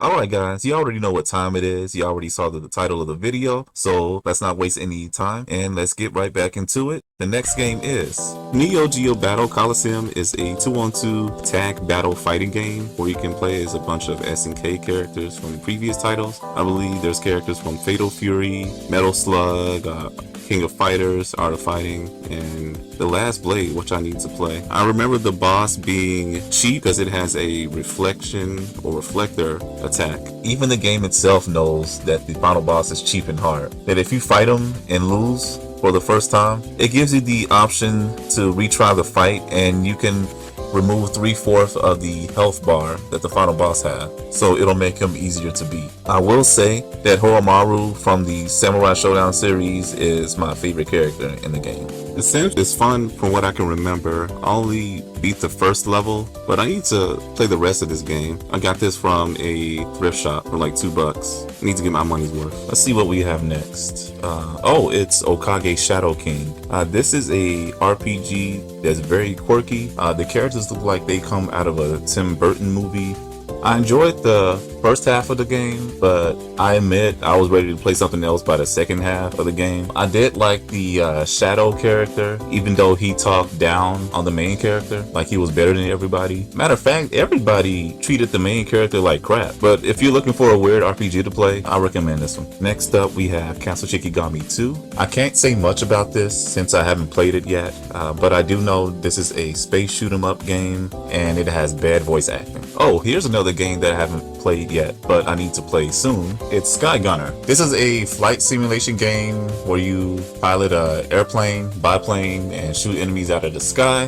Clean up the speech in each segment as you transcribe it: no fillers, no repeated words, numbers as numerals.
Alright guys, you already know what time it is. You already saw the title of the video, so let's not waste any time and let's get right back into it. The next game is Geo Battle Coliseum. Is a 2-on-2 tag battle fighting game where you can play as a bunch of SNK characters from the previous titles. I believe there's characters from Fatal Fury, Metal Slug, King of Fighters, Art of Fighting, and The Last Blade, which I need to play. I remember the boss being cheap because it has a reflection or reflector attack. Even the game itself knows that the final boss is cheap and hard. That if you fight him and lose for the first time, it gives you the option to retry the fight, and you can remove 3/4 of the health bar that the final boss had, so it'll make him easier to beat. I will say that Horomaru from the Samurai Showdown series is my favorite character in the game. The sim is fun from what I can remember. I only beat the first level, but I need to play the rest of this game. I got this from a thrift shop for like $2. I need to get my money's worth. Let's see what we have next. Oh, it's Okage Shadow King. This is a RPG that's very quirky. The characters look like they come out of a Tim Burton movie. I enjoyed the first half of the game, but I admit I was ready to play something else by the second half of the game. I did like the Shadow character, even though he talked down on the main character, like he was better than everybody. Matter of fact, everybody treated the main character like crap. But if you're looking for a weird RPG to play, I recommend this one. Next up, we have Castle Shikigami 2. I can't say much about this since I haven't played it yet, but I do know this is a space shoot 'em up game, and it has bad voice acting. Oh, here's another game that I haven't played yet, but I need to play soon. It's Sky Gunner. This is a flight simulation game where you pilot a airplane, biplane, and shoot enemies out of the sky.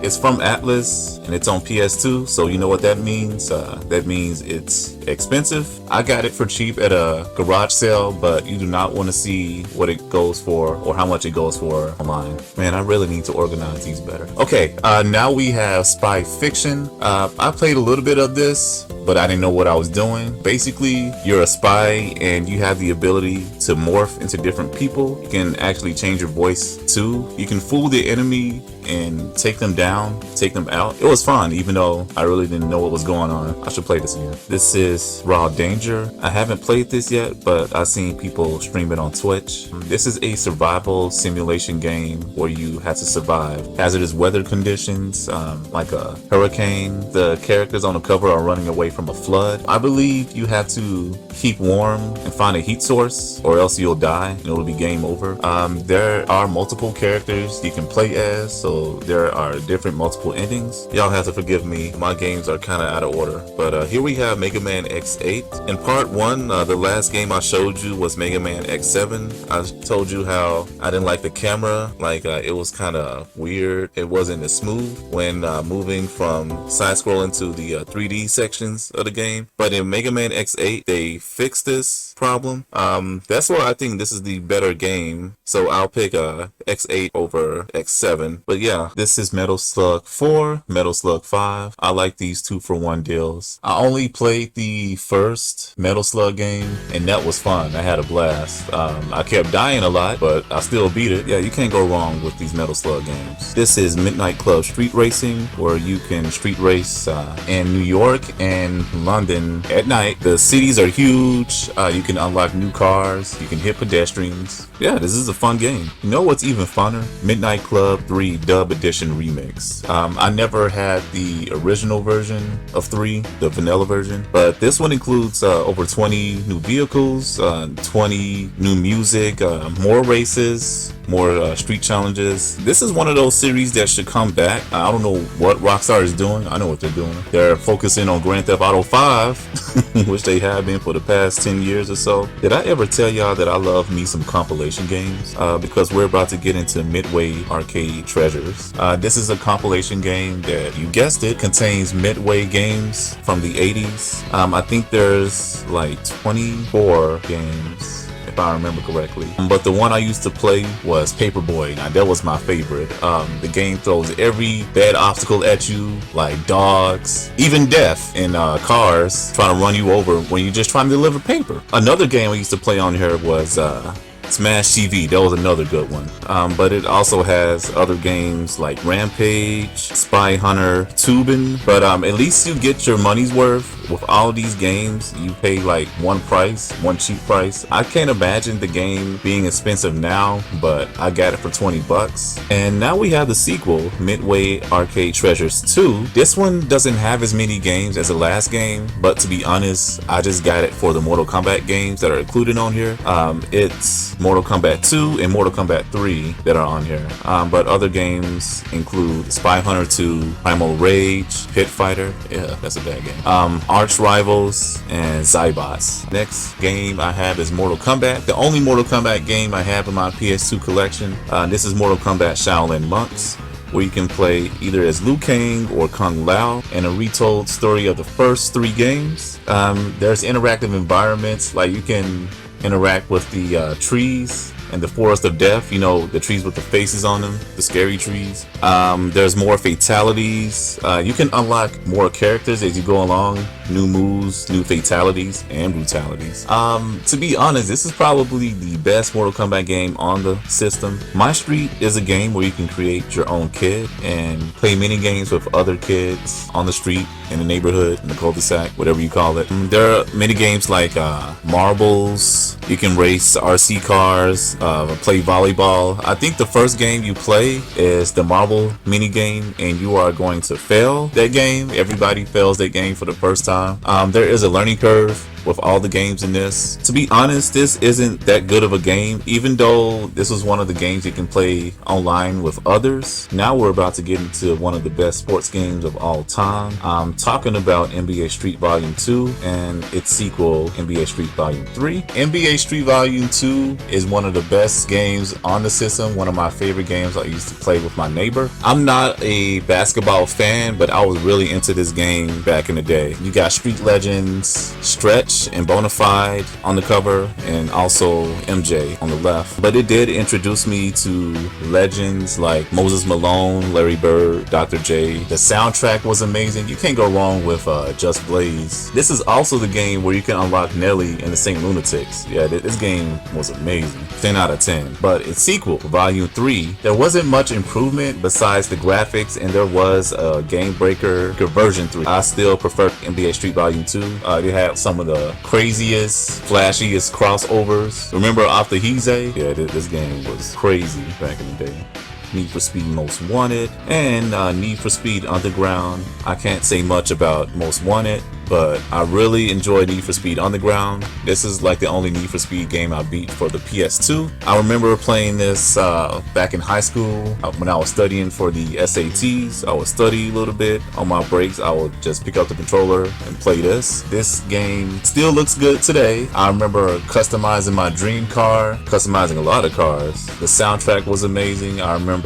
It's from Atlas and it's on PS2, so you know what that means. That means it's expensive. I got it for cheap at a garage sale, but you do not want to see what it goes for or how much it goes for online. Man, I really need to organize these better. Okay, now we have Spy Fiction. I played a little bit of this, but I didn't know what I was doing. Basically, you're a spy and you have the ability to morph into different people. You can actually change your voice too. You can fool the enemy and take them down, take them out. It was fun, even though I really didn't know what was going on. I should play this again. This is Raw Danger. I haven't played this yet, but I've seen people stream it on Twitch. This is a survival simulation game where you have to survive hazardous weather conditions, like a hurricane. The characters on the cover are running away from a flood. I believe you have to keep warm and find a heat source, or else you'll die and it'll be game over. There are multiple characters you can play as, so there are different multiple endings. Y'all have to forgive me, my games are kind of out of order. But here we have Mega Man X8. In part 1, the last game I showed you was Mega Man X7. I told you how I didn't like the camera, like it was kind of weird. It wasn't as smooth when moving from side-scrolling to the 3D sections of the game. But in Mega Man X8, they fixed this problem. That's why I think this is the better game. So I'll pick X8 over X7. But yeah, this is Metal Slug 4, Metal Slug 5. I like these 2-for-1 deals. I only played the first Metal Slug game, and that was fun. I had a blast. I kept dying a lot, but I still beat it. Yeah, you can't go wrong with these Metal Slug games. This is Midnight Club Street Racing, where you can street race in New York and London at night. The cities are huge. You can unlock new cars. You can hit pedestrians. Yeah, this is a fun game. You know what's even funner? Midnight Club 3 Dub Edition Remix. I never had the original version of 3, the vanilla version, but this one includes over 20 new vehicles, 20 new music, more races, more street challenges. This is one of those series that should come back. I don't know what Rockstar is doing. I know what they're doing. They're focusing on Grand Theft Auto 5, which they have been for the past 10 years or so. Did I ever tell y'all that I love me some compilation games? Because we're about to get into Midway Arcade Treasures. This is a compilation game that, you guessed it, contains Midway games from the 80s. I think there's like 24 games, if I remember correctly. But the one I used to play was Paperboy. Now that was my favorite. The game throws every bad obstacle at you, like dogs, even death, and cars trying to run you over when you're just trying to deliver paper. Another game I used to play on here was Smash TV, that was another good one. But it also has other games like Rampage, Spy Hunter, Tubin. But at least you get your money's worth. With all these games, you pay like one cheap price. I can't imagine the game being expensive now, but I got it for 20 bucks. And now we have the sequel, Midway Arcade Treasures 2. This one doesn't have as many games as the last game, but to be honest, I just got it for the Mortal Kombat games that are included on here. It's Mortal Kombat 2 and Mortal Kombat 3 that are on here. But other games include Spy Hunter 2, Primal Rage, Pit Fighter. Yeah, that's a bad game. Arch Rivals, and Zybots. Next game I have is Mortal Kombat. The only Mortal Kombat game I have in my PS2 collection. This is Mortal Kombat Shaolin Monks, where you can play either as Liu Kang or Kung Lao, and a retold story of the first 3 games. There's interactive environments, like you can interact with the trees and the Forest of Death, you know, the trees with the faces on them, the scary trees. There's more fatalities. You can unlock more characters as you go along, new moves, new fatalities, and brutalities. To be honest, this is probably the best Mortal Kombat game on the system. My Street is a game where you can create your own kid and play mini games with other kids on the street, in the neighborhood, in the cul-de-sac, whatever you call it. There are mini games like marbles. You can race RC cars, play volleyball. I think the first game you play is the marble mini game, and you are going to fail that game. Everybody fails that game for the first time. There is a learning curve with all the games in this. To be honest, this isn't that good of a game, even though this was one of the games you can play online with others. Now we're about to get into one of the best sports games of all time. I'm talking about NBA Street Volume 2 and its sequel, NBA Street Volume 3. NBA Street Volume 2 is one of the best games on the system, one of my favorite games I used to play with my neighbor. I'm not a basketball fan, but I was really into this game back in the day. You got Street Legends, Stretch, and Bonafide on the cover, and also MJ on the left. But it did introduce me to legends like Moses Malone, Larry Bird, Dr. J. The soundtrack was amazing. You can't go wrong with Just Blaze. This is also the game where you can unlock Nelly and the Saint Lunatics. Yeah, this game was amazing. 10 out of 10. But its sequel, Volume 3, there wasn't much improvement besides the graphics, and there was a Game Breaker version 3. I still prefer NBA Street Volume 2. They had some of the craziest, flashiest crossovers. Remember After Hize? Yeah, this game was crazy back in the day. Need for Speed Most Wanted and Need for Speed Underground. I can't say much about Most Wanted, but I really enjoy Need for Speed Underground. This is like the only Need for Speed game I beat for the PS2. I remember playing this back in high school when I was studying for the SATs. I would study a little bit. On my breaks, I would just pick up the controller and play this. This game still looks good today. I remember customizing my dream car, customizing a lot of cars. The soundtrack was amazing. I remember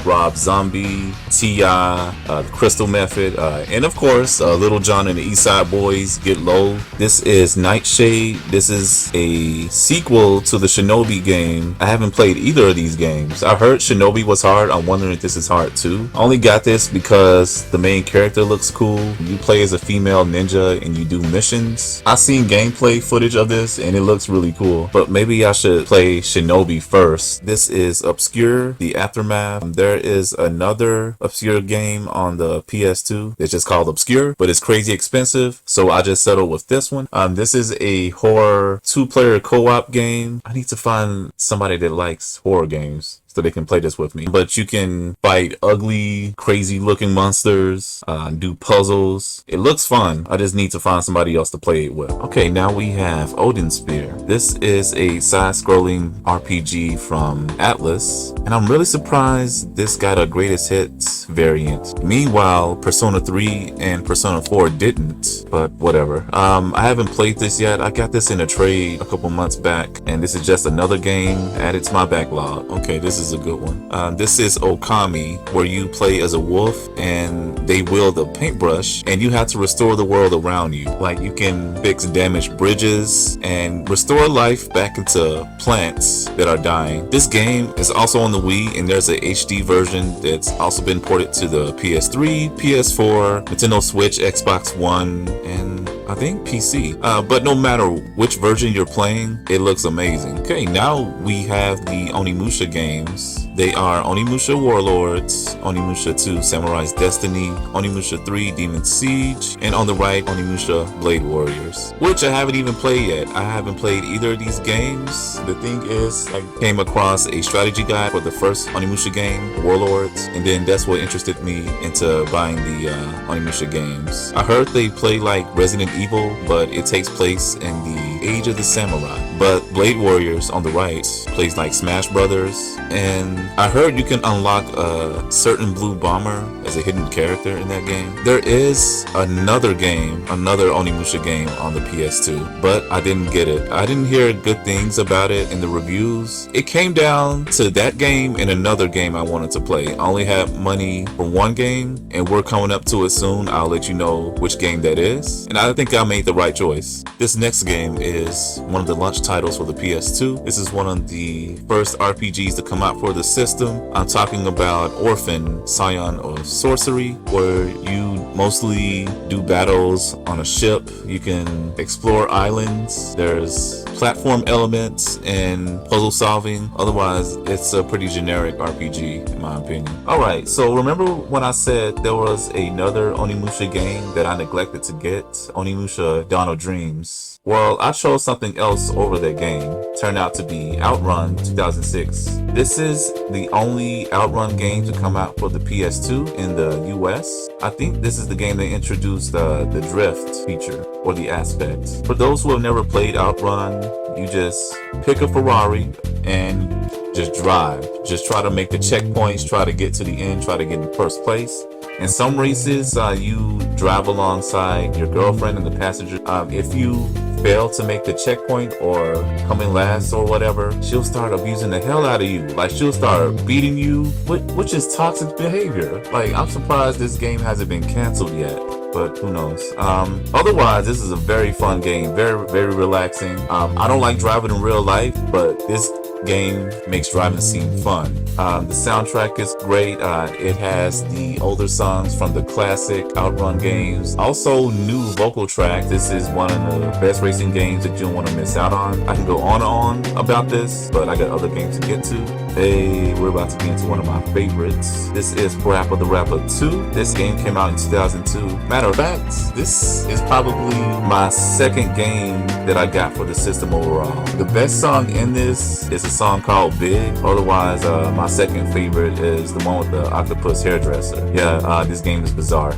Rob Zombie, T.I., the Crystal Method, and of course Little John and the East Side Boys Get Low. This is Nightshade. This is a sequel to the Shinobi game. I haven't played either of these games. I heard Shinobi was hard. I'm wondering if this is hard too. I only got this because the main character looks cool. You play as a female ninja and you do missions. I've seen gameplay footage of this and it looks really cool, but maybe I should play Shinobi first. This is Obscure, The Aftermath. There is another Obscure game on the PS2. It's just called Obscure, but it's crazy expensive, so I just settled with this one. This is a horror 2-player co-op game. I need to find somebody that likes horror games so they can play this with me. But you can fight ugly, crazy looking monsters, do puzzles. It looks fun. I just need to find somebody else to play it with. Okay, now we have Odin Sphere. This is a side-scrolling RPG from Atlas, and I'm really surprised this got a greatest hits variant. Meanwhile, Persona 3 and Persona 4 didn't, but whatever. I haven't played this yet. I got this in a trade a couple months back, and this is just another game added to my backlog. Okay, this is a good one. This is Okami, where you play as a wolf and they wield a paintbrush and you have to restore the world around you. Like you can fix damaged bridges and restore life back into plants that are dying. This game is also on the Wii, and there's a HD version that's also been ported to the PS3, PS4, Nintendo Switch, Xbox One, and I think PC. But no matter which version you're playing, it looks amazing. Okay, now we have the Onimusha games. They are Onimusha Warlords, Onimusha 2 Samurai's Destiny, Onimusha 3 Demon Siege, and on the right, Onimusha Blade Warriors, which I haven't even played yet. I haven't played either of these games. The thing is, I came across a strategy guide for the first Onimusha game, Warlords, and then that's what interested me into buying the Onimusha games. I heard they play like Resident Evil, but it takes place in the Age of the Samurai. But Blade Warriors on the right plays like Smash Brothers, and I heard you can unlock a certain blue bomber as a hidden character in that game. There is another game, another Onimusha game on the PS2, but I didn't get it. I didn't hear good things about it in the reviews. It came down to that game and another game I wanted to play. I only had money for one game, and we're coming up to it soon. I'll let you know which game that is, and I think I made the right choice. This next game is one of the launch titles for the PS2. This is one of the first RPGs to come out for the system. I'm talking about Orphan, Scion of Sorcery, where you mostly do battles on a ship. You can explore islands. There's platform elements and puzzle solving. Otherwise, it's a pretty generic RPG in my opinion. Alright, so remember when I said there was another Onimusha game that I neglected to get? Onimusha Dawn of Dreams. Well, I chose something else over that game. Turned out to be Outrun 2006. This is the only Outrun game to come out for the PS2 in the US. I think this is the game that introduced the drift feature or the aspect. For those who have never played Outrun, you just pick a Ferrari and just drive. Just try to make the checkpoints, try to get to the end, try to get in first place. In some races, you drive alongside your girlfriend and the passenger. If you fail to make the checkpoint or come in last or whatever, she'll start abusing the hell out of you. Like, she'll start beating you, which is toxic behavior. Like, I'm surprised this game hasn't been canceled yet, but who knows. Otherwise, this is a very fun game, very, very relaxing. I don't like driving in real life, but this game makes driving seem fun. The soundtrack is great. It has the older songs from the classic Outrun games. Also, new vocal tracks. This is one of the best racing games that you don't want to miss out on. I can go on and on about this, but I got other games to get to. Hey, we're about to get into one of my favorites. This is Parappa the Rapper 2. This game came out in 2002. Matter of fact, this is probably my second game that I got for the system overall. The best song in this is a song called Big. Otherwise, my second favorite is the one with the octopus hairdresser. Yeah, this game is bizarre,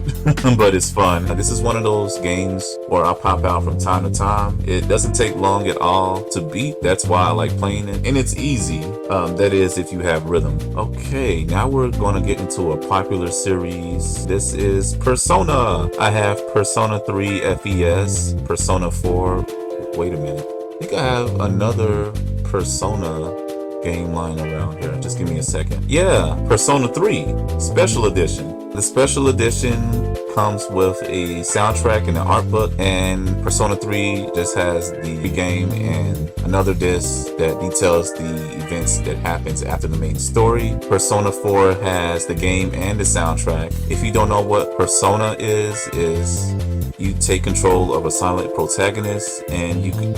but it's fun. This is one of those games where I pop out from time to time. It doesn't take long at all to beat. That's why I like playing it, and it's easy. That is if you have rhythm. Okay, now we're going to get into a popular series. This is Persona. I have Persona 3 FES, Persona 4. Wait a minute. I think I have another Persona game lying around here. Just give me a second. Yeah, Persona 3 Special Edition. The Special Edition comes with a soundtrack and an art book, and Persona 3 just has the game and another disc that details the events that happens after the main story. Persona 4 has the game and the soundtrack. If you don't know what Persona is you take control of a silent protagonist, and you can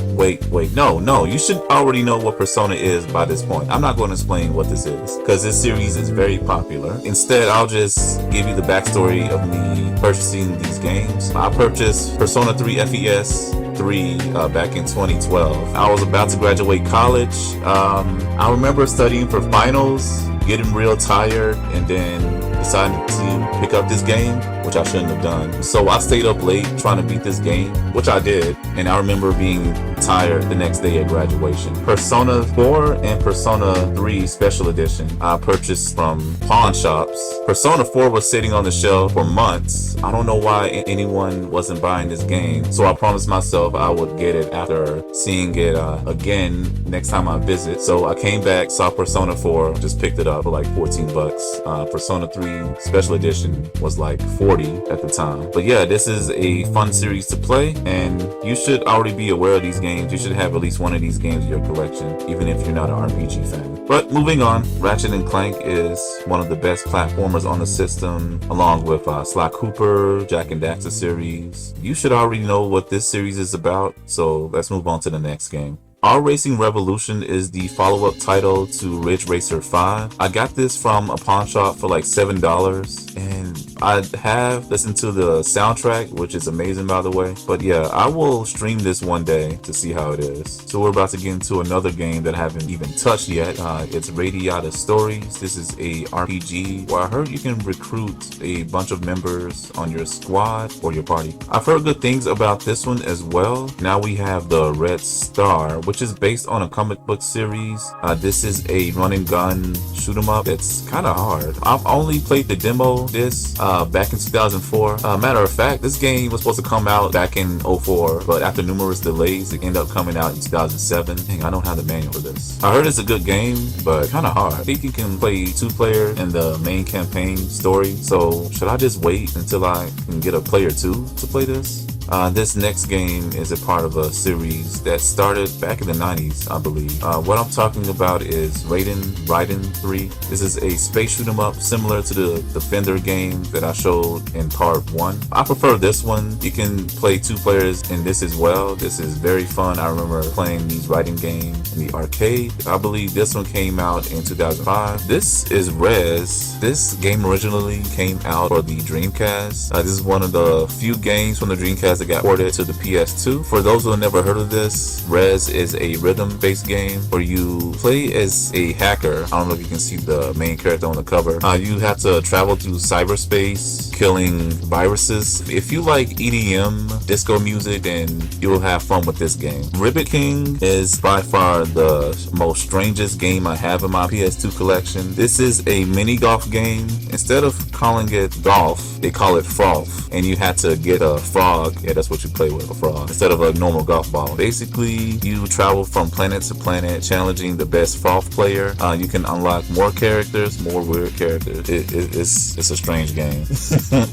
no, you should already know what Persona is by this point. I'm not going to explain what this is because this series is very popular. Instead, I'll just give you the backstory of me purchasing these games. I purchased Persona 3 FES 3 back in 2012. I was about to graduate college. I remember studying for finals, getting real tired, and then decided to pick up this game, which I shouldn't have done. So I stayed up late trying to beat this game, which I did, and I remember being tired the next day at graduation. Persona 4 and Persona 3 Special Edition I purchased from pawn shops. Persona 4 was sitting on the shelf for months. I don't know why anyone wasn't buying this game, so I promised myself I would get it after seeing it again next time I visit. So I came back, saw Persona 4, just picked it up for like 14 bucks. Persona 3 Special Edition was like 40 at the time. But yeah, this is a fun series to play, and you should already be aware of these games games, you should have at least one of these games in your collection, even if you're not an RPG fan. But moving on, Ratchet and Clank is one of the best platformers on the system, along with Sly Cooper, Jack and Daxter series. You should already know what this series is about, so let's move on to the next game. Our Racing Revolution is the follow-up title to Ridge Racer 5. I got this from a pawn shop for like $7, and I have listened to the soundtrack, which is amazing by the way. But yeah, I will stream this one day to see how it is. So we're about to get into another game that I haven't even touched yet. It's Radiata Stories. This is a RPG where I heard you can recruit a bunch of members on your squad or your party. I've heard good things about this one as well. Now we have the Red Star, which is based on a comic book series. This is a run and gun shoot 'em up. It's kind of hard. I've only played the demo this back in 2004. Matter of fact, this game was supposed to come out back in 04, but after numerous delays, it ended up coming out in 2007. Dang, I don't have the manual for this. I heard it's a good game, but kind of hard. I think you can play 2-player in the main campaign story. So should I just wait until I can get a player 2 to play this? This next game is a part of a series that started back in the 90s, I believe. What I'm talking about is Raiden 3. This is a space shoot 'em up similar to the Defender game that I showed in part 1. I prefer this one. You can play 2 players in this as well. This is very fun. I remember playing these Raiden games in the arcade. I believe this one came out in 2005. This is Rez. This game originally came out for the Dreamcast. This is one of the few games from the Dreamcast that got ported to the PS2. For those who have never heard of this, Rez is a rhythm-based game where you play as a hacker. I don't know if you can see the main character on the cover. You have to travel through cyberspace, killing viruses. If you like EDM, disco music, then you'll have fun with this game. Ribbit King is by far the most strangest game I have in my PS2 collection. This is a mini golf game. Instead of calling it golf, they call it froth, and you have to get a frog. Yeah, that's what you play with, a frog, instead of a normal golf ball. Basically, you travel from planet to planet, challenging the best froth player. You can unlock more characters, more weird characters. It's a strange game.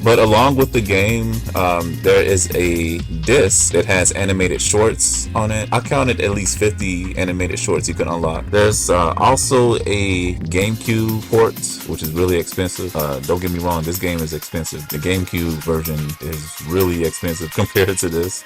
But along with the game, there is a disc that has animated shorts on it. I counted at least 50 animated shorts you can unlock. There's also a GameCube port, which is really expensive. Don't get me wrong, this game is expensive. The GameCube version is really expensive compared to this.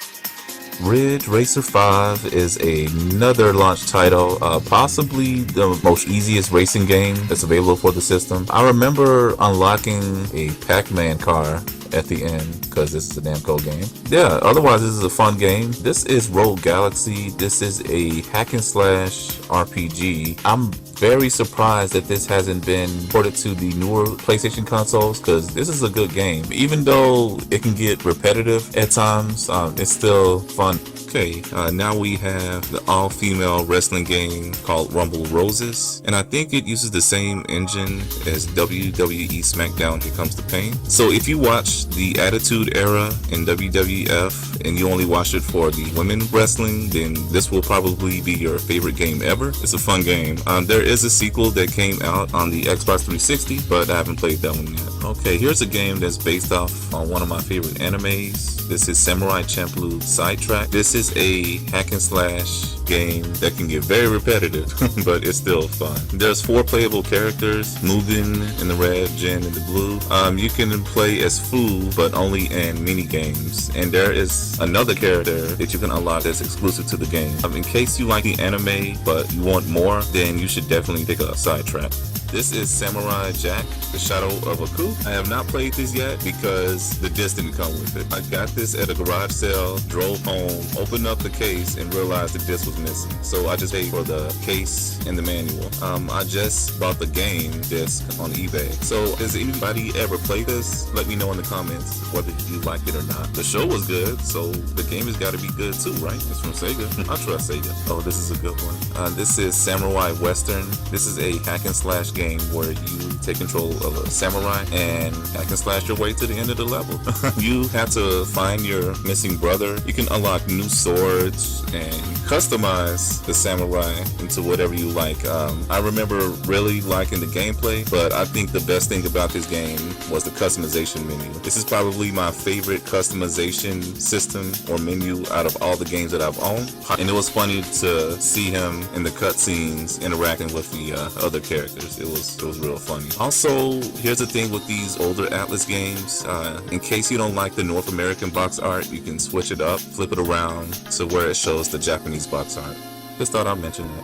Ridge Racer 5 is another launch title, possibly the most easiest racing game that's available for the system. I remember unlocking a Pac-Man car at the end because this is a Namco game. Yeah, otherwise this is a fun game. This is Rogue Galaxy. This is a hack and slash RPG. I'm very surprised that this hasn't been ported to the newer PlayStation consoles because this is a good game. Even though it can get repetitive at times, it's still fun. Okay, now we have the all-female wrestling game called Rumble Roses, and I think it uses the same engine as WWE SmackDown Here Comes the Pain. So if you watch the Attitude Era in WWF and you only watch it for the women wrestling, then this will probably be your favorite game ever. It's a fun game. There is a sequel that came out on the Xbox 360, but I haven't played that one yet. Okay, here's a game that's based off on one of my favorite animes. This is Samurai Champloo Sidetrack. This is a hack and slash game that can get very repetitive, but it's still fun. There's 4 playable characters, Mugen in the red, Jin in the blue. You can play as Fu, but only in mini games. And there is another character that you can unlock that's exclusive to the game. In case you like the anime, but you want more, then you should definitely pick a Sidetrack. This is Samurai Jack, the Shadow of a Coup. I have not played this yet because the disc didn't come with it. I got this at a garage sale, drove home, opened up the case, and realized the disc was missing. So I just paid for the case and the manual. I just bought the game disc on eBay. So has anybody ever played this? Let me know in the comments whether you liked it or not. The show was good, so the game has got to be good too, right? It's from Sega. I trust Sega. Oh, this is a good one. This is Samurai Western. This is a hack and slash game where you take control of a samurai and hack and slash your way to the end of the level. You have to find your missing brother. You can unlock new swords and customize the samurai into whatever you like. I remember really liking the gameplay, but I think the best thing about this game was the customization menu. This is probably my favorite customization system or menu out of all the games that I've owned, and it was funny to see him in the cutscenes interacting with the other characters. It was real funny. Also, here's the thing with these older Atlas games, in case you don't like the North American box art, you can switch it up, flip it around to where it shows the Japanese box art. Just thought I'd mention that.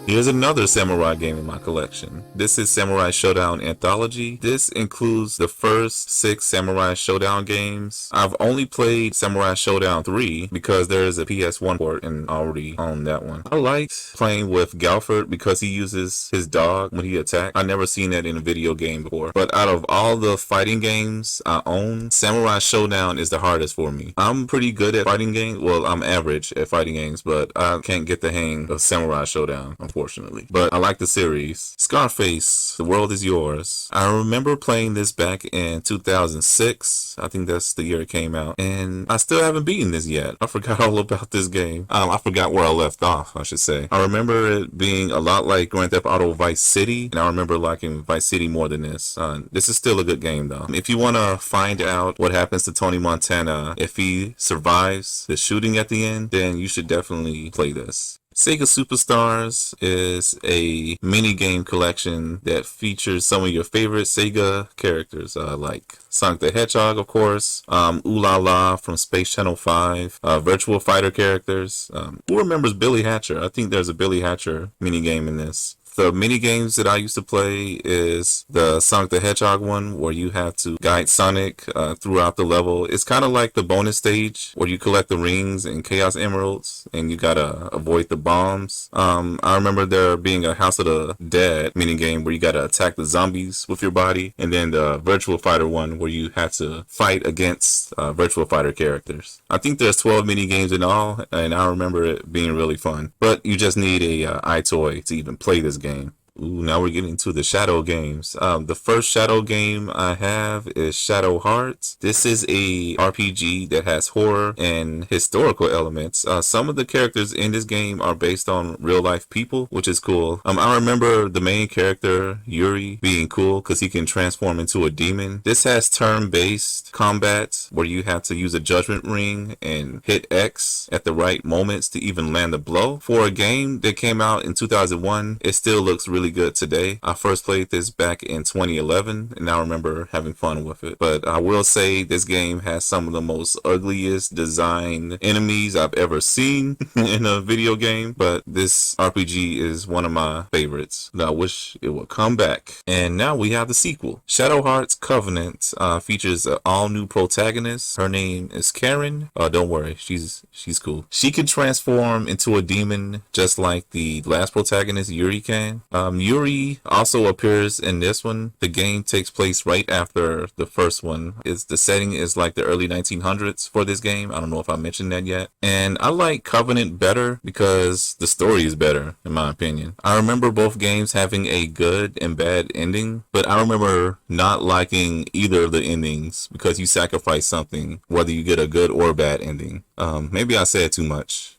Here's another samurai game in my collection. This is Samurai Showdown Anthology. This includes the first 6 Samurai Showdown games. I've only played Samurai Showdown 3 because there is a PS1 port and I already own that one. I liked playing with Galford because he uses his dog when he attacks. I've never seen that in a video game before. But out of all the fighting games I own, Samurai Showdown is the hardest for me. I'm pretty good at fighting games. Well, I'm average at fighting games, but I can't get the hang of Samurai Showdown, unfortunately. But I like the series. Scarface, The World Is Yours. I remember playing this back in 2006. I think that's the year it came out. And I still haven't beaten this yet. I forgot all about this game. I forgot where I left off, I should say. I remember it being a lot like Grand Theft Auto Vice City. And I remember liking Vice City more than this. This is still a good game though. If you want to find out what happens to Tony Montana if he survives the shooting at the end, then you should definitely play this. Sega Superstars is a mini game collection that features some of your favorite Sega characters, like Sonic the Hedgehog, of course, Ooh La La from Space Channel 5, Virtual Fighter characters. Who remembers Billy Hatcher? I think there's a Billy Hatcher mini game in this. The mini games that I used to play is the Sonic the Hedgehog one where you have to guide Sonic throughout the level. It's kind of like the bonus stage where you collect the rings and Chaos Emeralds and you gotta avoid the bombs. I remember there being a House of the Dead mini game where you gotta attack the zombies with your body, and then the Virtual Fighter one where you have to fight against Virtual Fighter characters. I think there's 12 mini games in all, and I remember it being really fun. But you just need a iToy to even play this game. Ooh, now we're getting to the Shadow games. The first Shadow game I have is Shadow Hearts. This is a RPG that has horror and historical elements. Some of the characters in this game are based on real life people, which is cool. I remember the main character, Yuri, being cool because he can transform into a demon. This has turn-based combat where you have to use a judgment ring and hit X at the right moments to even land a blow. For a game that came out in 2001, it still looks really good today. I first played this back in 2011 and I remember having fun with it. But I will say this game has some of the most ugliest designed enemies I've ever seen in a video game. But this RPG is one of my favorites. I wish it would come back. And now we have the sequel. Shadow Hearts Covenant features an all new protagonist. Her name is Karen. Don't worry, she's cool. She can transform into a demon just like the last protagonist Yuri can. Yuri also appears in this one. The game takes place right after the first one. The setting is like the early 1900s for this game. I don't know if I mentioned that yet. And I like Covenant better because the story is better, in my opinion. I remember both games having a good and bad ending, but I remember not liking either of the endings because you sacrifice something, whether you get a good or bad ending. Maybe I said too much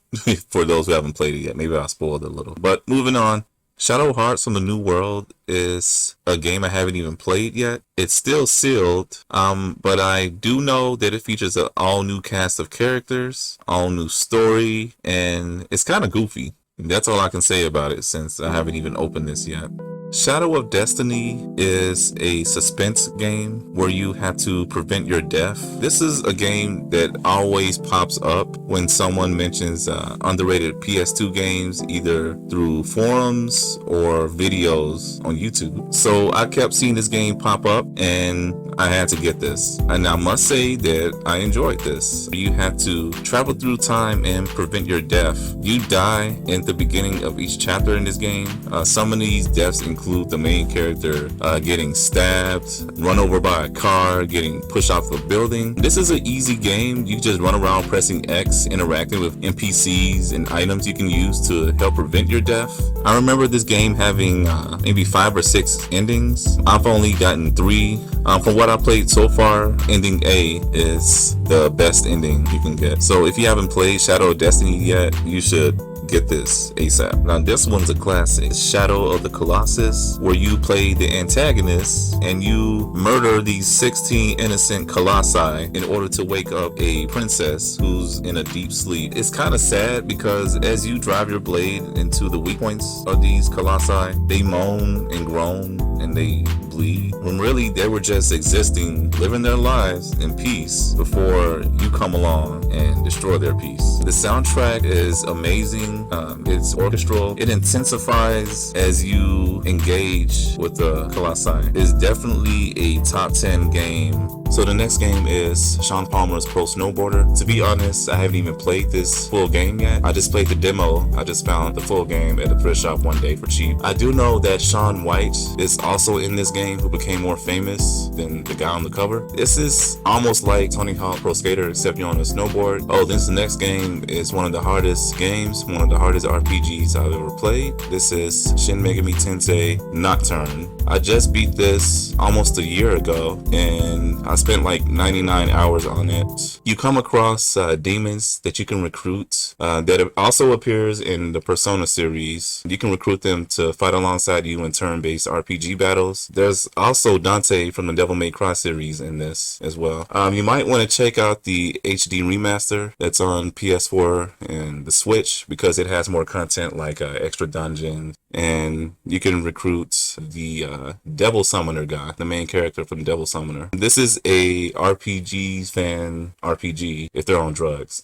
for those who haven't played it yet. Maybe I spoiled it a little. But moving on. Shadow Hearts from the New World is a game I haven't even played yet. It's still sealed, but I do know that it features an all new cast of characters, all new story, and it's kind of goofy. That's all I can say about it since I haven't even opened this yet. Shadow of Destiny is a suspense game where you have to prevent your death. This is a game that always pops up when someone mentions underrated PS2 games, either through forums or videos on YouTube. So I kept seeing this game pop up and I had to get this, and I must say that I enjoyed this. You have to travel through time and prevent your death. You die in the beginning of each chapter in this game. Some of these deaths include the main character getting stabbed, run over by a car, getting pushed off a building. This is an easy game. You just run around pressing X, interacting with NPCs and items you can use to help prevent your death. I remember this game having maybe 5 or 6 endings. I've only gotten 3. From what I played so far, ending A is the best ending you can get. So if you haven't played Shadow of Destiny yet, you should get this ASAP. Now this one's a classic. Shadow of the Colossus, where you play the antagonist and you murder these 16 innocent colossi in order to wake up a princess who's in a deep sleep. It's kind of sad because as you drive your blade into the weak points of these colossi, they moan and groan and they bleed, when really they were just existing, living their lives in peace before you come along and destroy their peace. The soundtrack is amazing. It's orchestral. It intensifies as you engage with the colossi. It's definitely a top 10 game. So the next game is Sean Palmer's Pro Snowboarder. To be honest, I haven't even played this full game yet. I just played the demo. I just found the full game at a thrift shop one day for cheap. I do know that Shaun White is also in this game, who became more famous than the guy on the cover. This is almost like Tony Hawk Pro Skater, except you're on a snowboard. Oh, this the next game is one of the hardest games, one of the hardest RPGs I've ever played. This is Shin Megami Tensei Nocturne. I just beat this almost a year ago, and I spent like 99 hours on it. You come across demons that you can recruit that also appears in the Persona series. You can recruit them to fight alongside you in turn-based RPG battles. There's also Dante from the Devil May Cry series in this as well. You might want to check out the HD remaster that's on PS4 and the Switch, because it has more content like extra dungeons, and you can recruit the Devil Summoner guy, the main character from Devil Summoner. This is a RPG fan RPG if they're on drugs.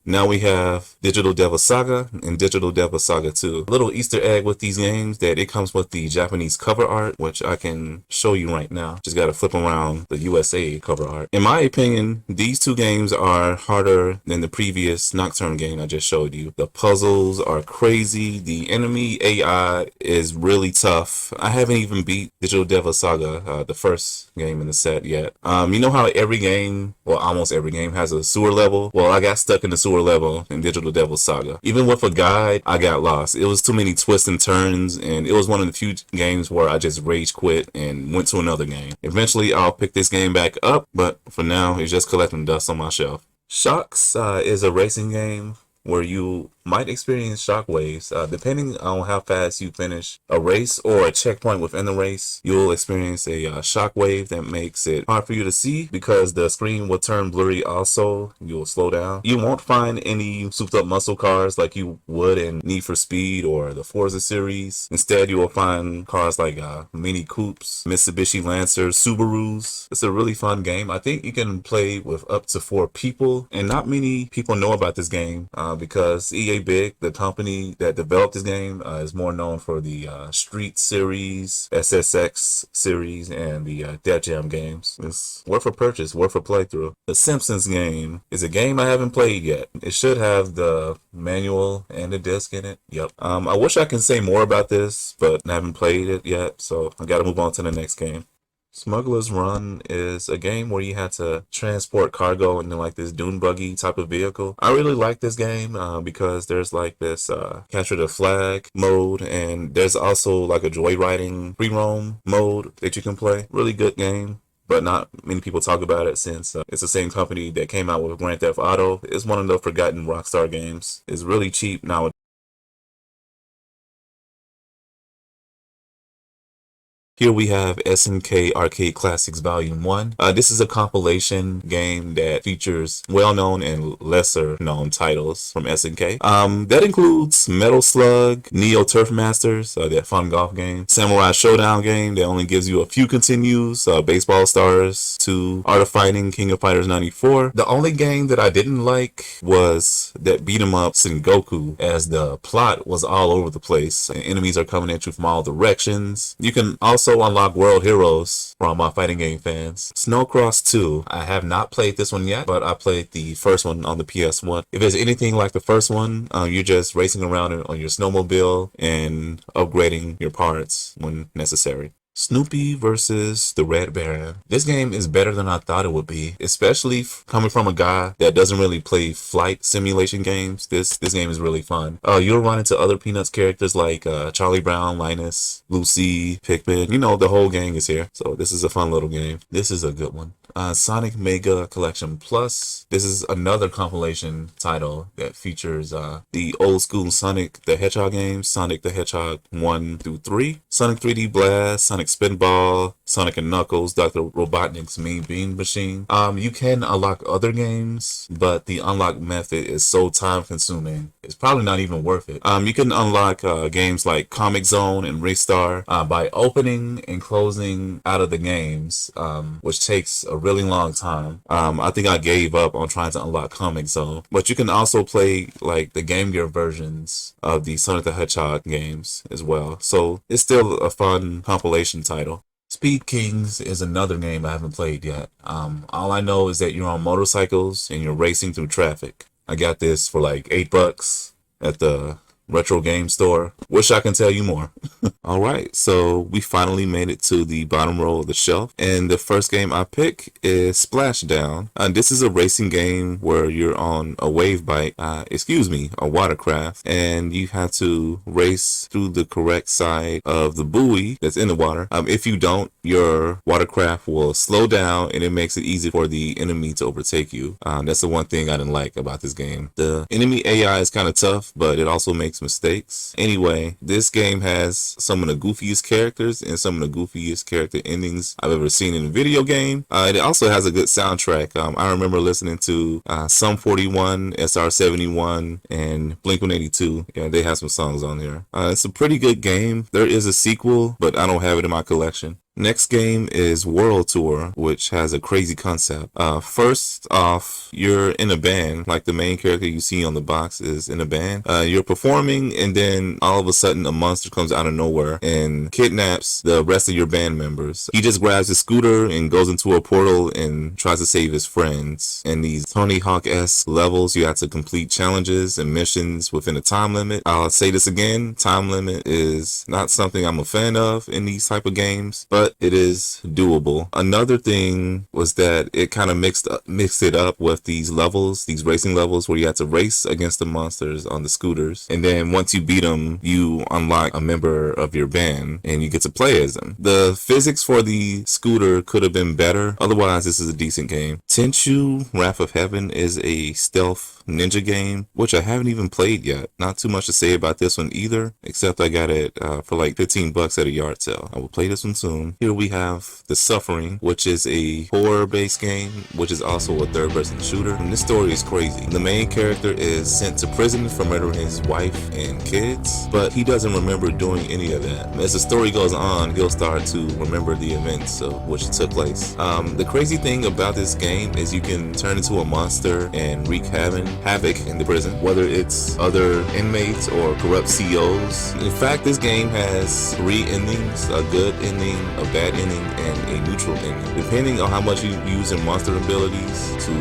Now we have Digital Devil Saga and Digital Devil Saga 2. A little Easter egg with these games that it comes with the Japanese cover art, which I can show you right now. Just gotta flip around the USA cover art. In my opinion, these two games are harder than the previous Nocturne game I just showed you. The puzzles are crazy. The enemy AI is really tough. I haven't even beat Digital Devil Saga, the first game in the set yet. You know how every game, well, almost every game has a sewer level? Well, I got stuck in the sewer level in Digital Devil Saga. Even with a guide, I got lost. It was too many twists and turns, and it was one of the few games where I just rage quit and went to another game. Eventually, I'll pick this game back up, but for now, it's just collecting dust on my shelf. Shocks is a racing game where you might experience shockwaves. Depending on how fast you finish a race or a checkpoint within the race, you'll experience a shockwave that makes it hard for you to see because the screen will turn blurry also. You'll slow down. You won't find any souped up muscle cars like you would in Need for Speed or the Forza series. Instead, you will find cars like Mini Coupes, Mitsubishi Lancers, Subarus. It's a really fun game. I think you can play with up to 4 people, and not many people know about this game because EA Big, the company that developed this game, is more known for the Street series, SSX series, and the Def Jam games. It's worth a purchase, worth a playthrough. The Simpsons game is a game I haven't played yet. It should have the manual and the disc in it. Yep. I wish I can say more about this, but I haven't played it yet, so I gotta move on to the next game. Smuggler's Run is a game where you have to transport cargo in like this dune buggy type of vehicle. I really like this game because there's like this capture the flag mode, and there's also like a joyriding free roam mode that you can play. Really good game, but not many people talk about it since it's the same company that came out with Grand Theft Auto. It's one of the forgotten Rockstar games. It's really cheap nowadays. Here we have SNK Arcade Classics Volume 1. This is a compilation game that features well-known and lesser-known titles from SNK. That includes Metal Slug, Neo Turf Masters, that fun golf game, Samurai Showdown game that only gives you a few continues, Baseball Stars 2, Art of Fighting, King of Fighters 94. The only game that I didn't like was that beat 'em up Sengoku, as the plot was all over the place and enemies are coming at you from all directions. You can also also unlock World Heroes for all my fighting game fans. Snowcross 2. I have not played this one yet, but I played the first one on the PS1. If it's anything like the first one, you're just racing around on your snowmobile and upgrading your parts when necessary. Snoopy versus the Red Baron. This game is better than I thought it would be, especially coming from a guy that doesn't really play flight simulation games. This game is really fun. You'll run into other Peanuts characters like Charlie Brown, Linus, Lucy, Pikmin. You know, the whole gang is here. So this is a fun little game. This is a good one. Sonic Mega Collection Plus. This is another compilation title that features the old school Sonic the Hedgehog games, Sonic the Hedgehog 1 through 3, Sonic 3D Blast, Sonic Spinball, Sonic and Knuckles, Dr. Robotnik's Mean Bean Machine. You can unlock other games, but the unlock method is so time consuming, it's probably not even worth it. You can unlock games like Comic Zone and Ristar by opening and closing out of the games, which takes a really long time. I think I gave up on trying to unlock Comic Zone, but you can also play like the Game Gear versions of the Sonic the Hedgehog games as well. So it's still a fun compilation title. Speed Kings is another game I haven't played yet. All I know is that you're on motorcycles and you're racing through traffic. I got this for like $8 at the retro game store. Wish I can tell you more. All right, so we finally made it to the bottom row of the shelf, and the first game I pick is Splashdown. This is a racing game where you're on a wave bike, a watercraft, and you have to race through the correct side of the buoy that's in the water. If you don't, your watercraft will slow down, and it makes it easy for the enemy to overtake you. That's the one thing I didn't like about this game. The enemy AI is kind of tough, but it also makes mistakes. Anyway, this game has some of the goofiest characters and some of the goofiest character endings I've ever seen in a video game. It also has a good soundtrack. I remember listening to Sum 41, SR 71, and Blink 182. Yeah, they have some songs on there. It's a pretty good game. There is a sequel, but I don't have it in my collection. Next game is World Tour, which has a crazy concept. First off, you're in a band, like the main character you see on the box is in a band. You're performing, and then all of a sudden a monster comes out of nowhere and kidnaps the rest of your band members. He just grabs his scooter and goes into a portal and tries to save his friends. In these Tony Hawk-esque levels, you have to complete challenges and missions within a time limit. I'll say this again, time limit is not something I'm a fan of in these type of games, but it is doable. Another thing was that it kind of mixed it up with these levels, these racing levels where you had to race against the monsters on the scooters, and then once you beat them, you unlock a member of your band and you get to play as them. The physics for the scooter could have been better. Otherwise, this is a decent game. Tenchu Wrath of Heaven is a stealth ninja game, which I haven't even played yet. Not too much to say about this one either, except I got it for like $15 at a yard sale. I will play this one soon. Here we have The Suffering, which is a horror-based game, which is also a third-person shooter. And this story is crazy. The main character is sent to prison for murdering his wife and kids, but he doesn't remember doing any of that. As the story goes on, he'll start to remember the events of which took place. The crazy thing about this game is you can turn into a monster and wreak havoc in the prison, whether it's other inmates or corrupt CEOs. In fact, this game has 3 endings: a good ending, a bad ending, and a neutral ending. Depending on how much you use your monster abilities to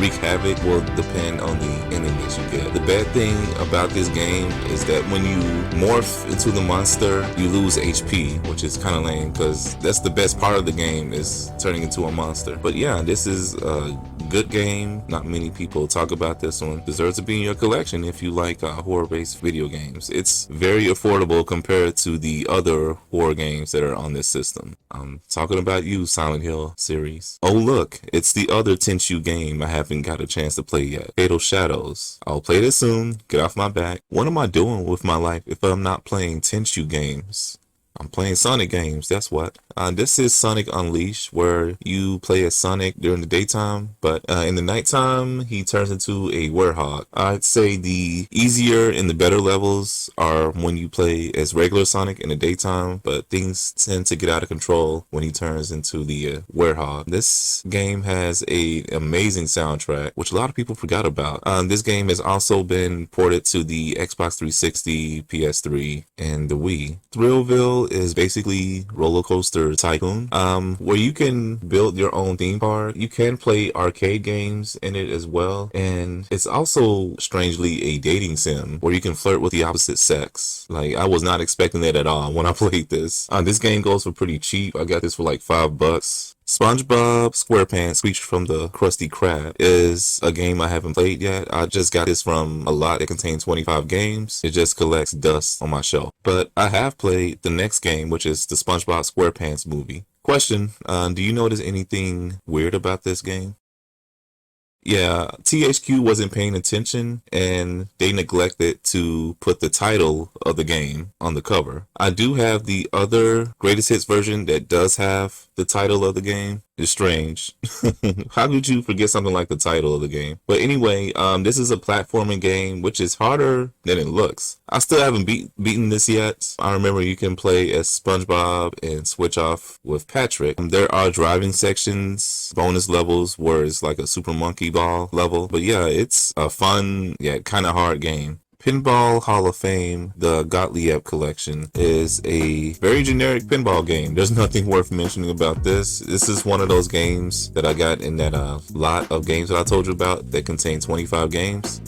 wreak havoc will depend on the ending that you get. The bad thing about this game is that when you morph into the monster, you lose HP, which is kind of lame because that's the best part of the game, is turning into a monster. But yeah, this is a good game. Not many people talk about this one. Deserves to be in your collection if you like horror-based video games. It's very affordable compared to the other horror games that are on this system. I'm talking about you, Silent Hill series. Oh look, it's the other Tenchu game I haven't got a chance to play yet, Fatal Shadows. I'll play this soon. Get off my back. What am I doing with my life if I'm not playing Tenchu games? I'm playing Sonic games, that's what. This is Sonic Unleashed, where you play as Sonic during the daytime, but in the nighttime, he turns into a werehog. I'd say the easier and the better levels are when you play as regular Sonic in the daytime, but things tend to get out of control when he turns into the werehog. This game has an amazing soundtrack, which a lot of people forgot about. This game has also been ported to the Xbox 360, PS3, and the Wii. Thrillville title is basically Roller Coaster Tycoon, where you can build your own theme park. You can play arcade games in it as well, and it's also strangely a dating sim where you can flirt with the opposite sex. Like, I was not expecting that at all when I played this. This game goes for pretty cheap. I got this for like $5. SpongeBob SquarePants Creature from the Krusty Krab is a game I haven't played yet. I just got this from a lot that contains 25 games. It just collects dust on my shelf. But I have played the next game, which is the SpongeBob SquarePants movie. Question, do you notice anything weird about this game? Yeah, THQ wasn't paying attention and they neglected to put the title of the game on the cover. I do have the other greatest hits version that does have the title of the game. It's strange. How could you forget something like the title of the game? But anyway, this is a platforming game, which is harder than it looks. I still haven't beaten this yet. I remember you can play as SpongeBob and switch off with Patrick. There are driving sections, bonus levels where it's like a Super Monkey Ball level. But yeah, it's a fun, yet kind of hard game. Pinball Hall of Fame, the Gottlieb Collection, is a very generic pinball game. There's nothing worth mentioning about this. This is one of those games that I got in that lot of games that I told you about that contain 25 games.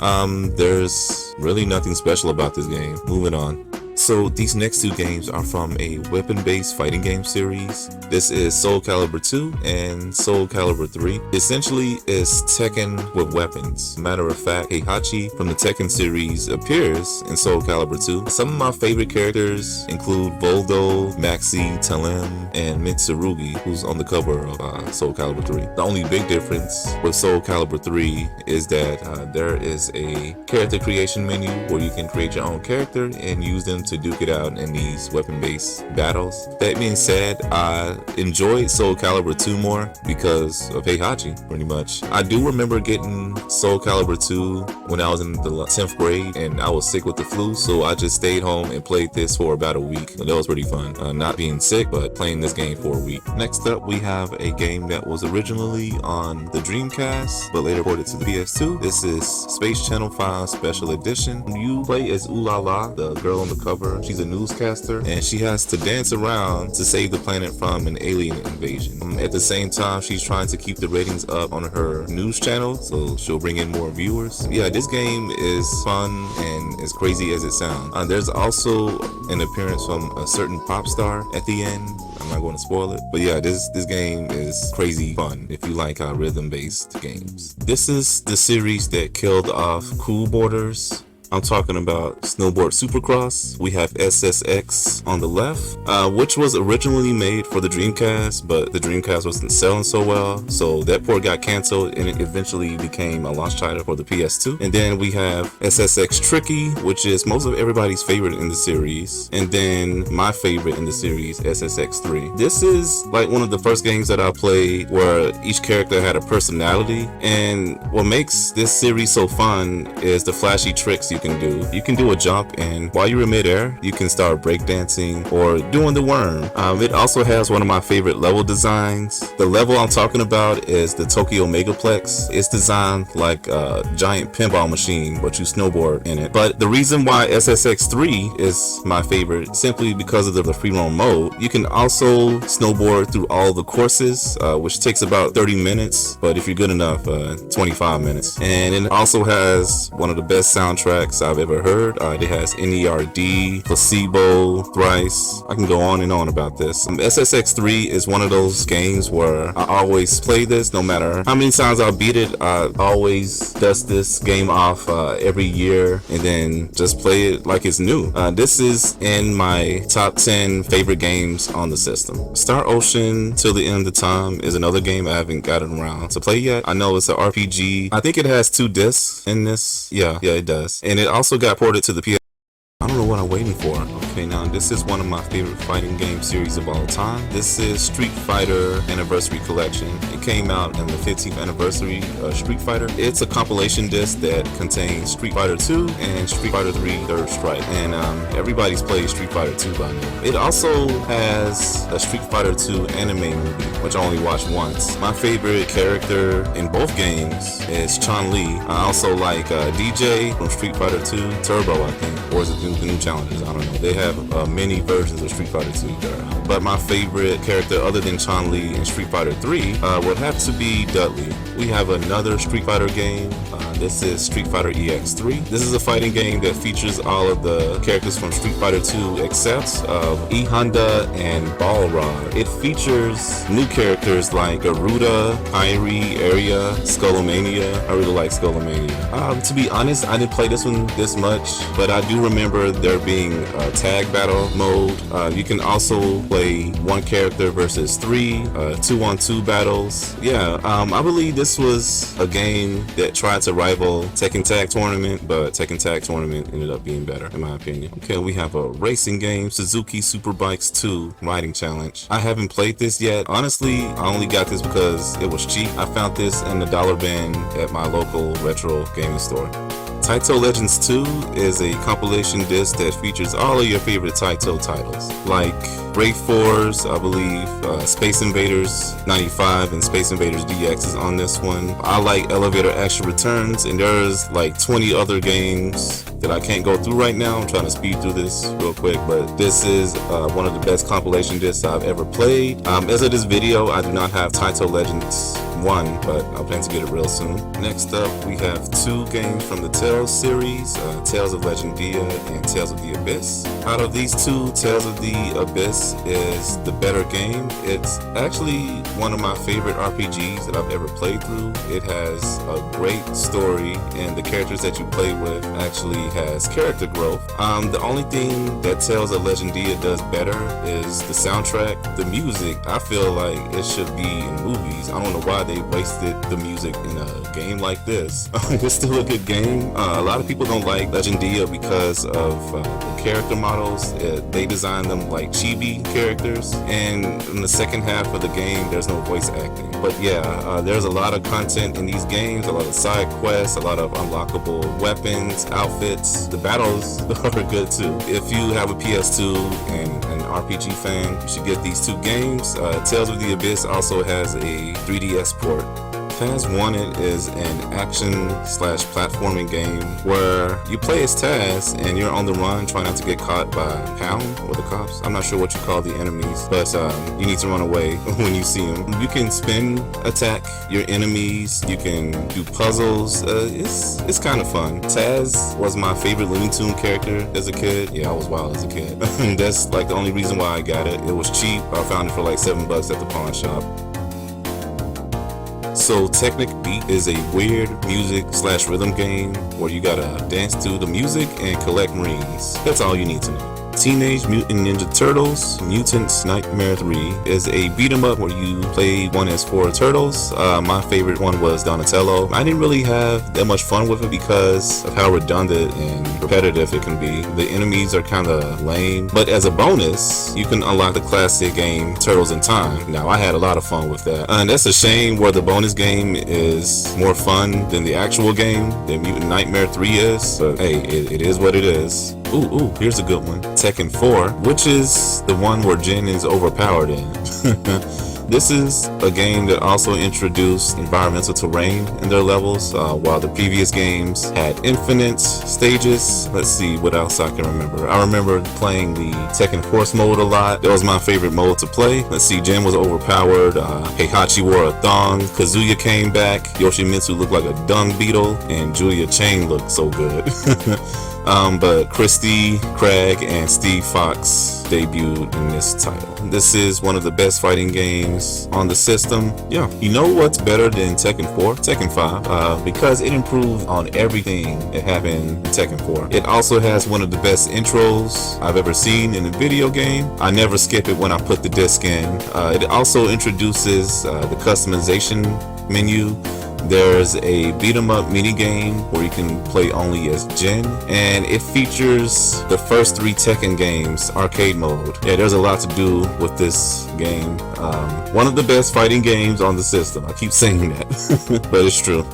There's really nothing special about this game. Moving on. So these next two games are from a weapon-based fighting game series. This is Soul Calibur 2 and Soul Calibur 3. Essentially, it's Tekken with weapons. Matter of fact, Heihachi from the Tekken series appears in Soul Calibur 2. Some of my favorite characters include Voldo, Maxi, Talem, and Mitsurugi, who's on the cover of Soul Calibur 3. The only big difference with Soul Calibur 3 is that there is a character creation menu where you can create your own character and use them to duke it out in these weapon-based battles. That being said, I enjoyed Soul Calibur 2 more because of Heihachi, pretty much. I do remember getting Soul Calibur 2 when I was in the 10th grade and I was sick with the flu, so I just stayed home and played this for about a week. That was pretty fun. Not being sick, but playing this game for a week. Next up, we have a game that was originally on the Dreamcast, but later ported to the PS2. This is Space Channel 5 Special Edition. You play as Ulala, the girl on the cover. She's a newscaster and she has to dance around to save the planet from an alien invasion. At the same time, she's trying to keep the ratings up on her news channel, so she'll bring in more viewers. Yeah, this game is fun and as crazy as it sounds. There's also an appearance from a certain pop star at the end. I'm not going to spoil it, but yeah, this game is crazy fun if you like rhythm-based games. This is the series that killed off Cool Borders. I'm talking about Snowboard Supercross. We have SSX on the left, which was originally made for the Dreamcast, but the Dreamcast wasn't selling so well, so that port got canceled and it eventually became a launch title for the PS2. And then we have SSX Tricky, which is most of everybody's favorite in the series, and then my favorite in the series, SSX3. This is like one of the first games that I played where each character had a personality, and what makes this series so fun is the flashy tricks you can do. You can do a jump, and while you're in midair, you can start breakdancing or doing the worm. It also has one of my favorite level designs. The level I'm talking about is the Tokyo Megaplex. It's designed like a giant pinball machine, but you snowboard in it. But the reason why SSX3 is my favorite, simply because of the free roam mode. You can also snowboard through all the courses, which takes about 30 minutes, but if you're good enough, 25 minutes. And it also has one of the best soundtracks I've ever heard. It has NERD, Placebo, Thrice. I can go on and on about this. SSX3 is one of those games where I always play this, no matter how many times I beat it. I always dust this game off every year and then just play it like it's new. This is in my top 10 favorite games on the system. Star Ocean Till the End of Time is another game I haven't gotten around to play yet. I know it's an RPG. I think it has 2 discs in this. Yeah, it does. And it also got ported to the PS. I don't know what I'm waiting for. Okay, now this is one of my favorite fighting game series of all time. This is Street Fighter Anniversary Collection. It came out in the 15th anniversary of Street Fighter. It's a compilation disc that contains Street Fighter 2 and Street Fighter 3 Third Strike. And everybody's played Street Fighter 2 by now. It also has a Street Fighter 2 anime movie, which I only watched once. My favorite character in both games is Chun-Li. I also like DJ from Street Fighter 2 Turbo, I think. Or is it the new challenges. I don't know. They have many versions of Street Fighter 2 there. But my favorite character other than Chun-Li in Street Fighter 3 would have to be Dudley. We have another Street Fighter game. This is Street Fighter EX3. This is a fighting game that features all of the characters from Street Fighter 2 except E Honda and Balrog. It features new characters like Garuda, Irie, Area, Skullomania. I really like Skullomania. To be honest, I didn't play this one this much, but I do remember there being a tag battle mode. You can also play one character versus three, 2-on-2 battles. Yeah, I believe this was a game that tried to rival Tekken Tag Tournament, but Tekken Tag Tournament ended up being better in my opinion. Okay, we have a racing game, Suzuki Superbikes 2 Riding Challenge. I haven't played this yet. Honestly, I only got this because it was cheap. I found this in the dollar bin at my local retro gaming store. Taito Legends 2 is a compilation disc that features all of your favorite Taito titles, like Brave Force, I believe, Space Invaders 95 and Space Invaders DX is on this one. I like Elevator Action Returns, and there's like 20 other games that I can't go through right now. I'm trying to speed through this real quick, but this is one of the best compilation discs I've ever played. As of this video, I do not have Taito Legends 1, but I plan to get it real soon. Next up, we have two games from the Tales series, Tales of Legendia and Tales of the Abyss. Out of these two, Tales of the Abyss is the better game. It's actually one of my favorite RPGs that I've ever played through. It has a great story, and the characters that you play with actually has character growth. The only thing that Tales of Legendia does better is the soundtrack. The music, I feel like it should be in movies. I don't know why they wasted the music in a game like this. It's still a good game. A lot of people don't like Legendia because of the character models. They designed them like chibi characters, and in the second half of the game there's no voice acting. But yeah, there's a lot of content in these games, a lot of side quests, a lot of unlockable weapons, outfits. The battles are good too. If you have a PS2 and an RPG fan, you should get these two games. Tales of the Abyss also has a 3DS port. Taz Wanted is an action/platforming game where you play as Taz and you're on the run trying not to get caught by Pound or the cops. I'm not sure what you call the enemies, but you need to run away when you see them. You can spin attack your enemies, you can do puzzles. It's kind of fun. Taz was my favorite Looney Tune character as a kid. Yeah, I was wild as a kid. That's like the only reason why I got it. It was cheap. I found it for like $7 at the pawn shop. So Technic Beat is a weird music/rhythm game where you gotta dance to the music and collect rings. That's all you need to know. Teenage Mutant Ninja Turtles Mutants Nightmare 3 is a beat 'em up where you play one as 4 turtles. My favorite one was Donatello. I didn't really have that much fun with it because of how redundant and repetitive it can be. The enemies are kind of lame, but as a bonus, you can unlock the classic game Turtles in Time. Now, I had a lot of fun with that, and that's a shame where the bonus game is more fun than the actual game that Mutant Nightmare 3 is, but hey, it is what it is. Ooh, here's a good one. Tekken 4, which is the one where Jin is overpowered in. This is a game that also introduced environmental terrain in their levels, while the previous games had infinite stages. Let's see what else I can remember. I remember playing the Tekken Force mode a lot. That was my favorite mode to play. Let's see, Jin was overpowered, Heihachi wore a thong, Kazuya came back, Yoshimitsu looked like a dung beetle, and Julia Chain looked so good. But Christy, Craig, and Steve Fox debuted in this title. This is one of the best fighting games on the system. Yeah, you know what's better than Tekken 4? Tekken 5, because it improved on everything that happened in Tekken 4. It also has one of the best intros I've ever seen in a video game. I never skip it when I put the disc in. It also introduces the customization menu. There's a beat 'em up mini game where you can play only as Jin, and it features the first 3 Tekken games arcade mode. Yeah, there's a lot to do with this game. One of the best fighting games on the system. I keep saying that, but it's true.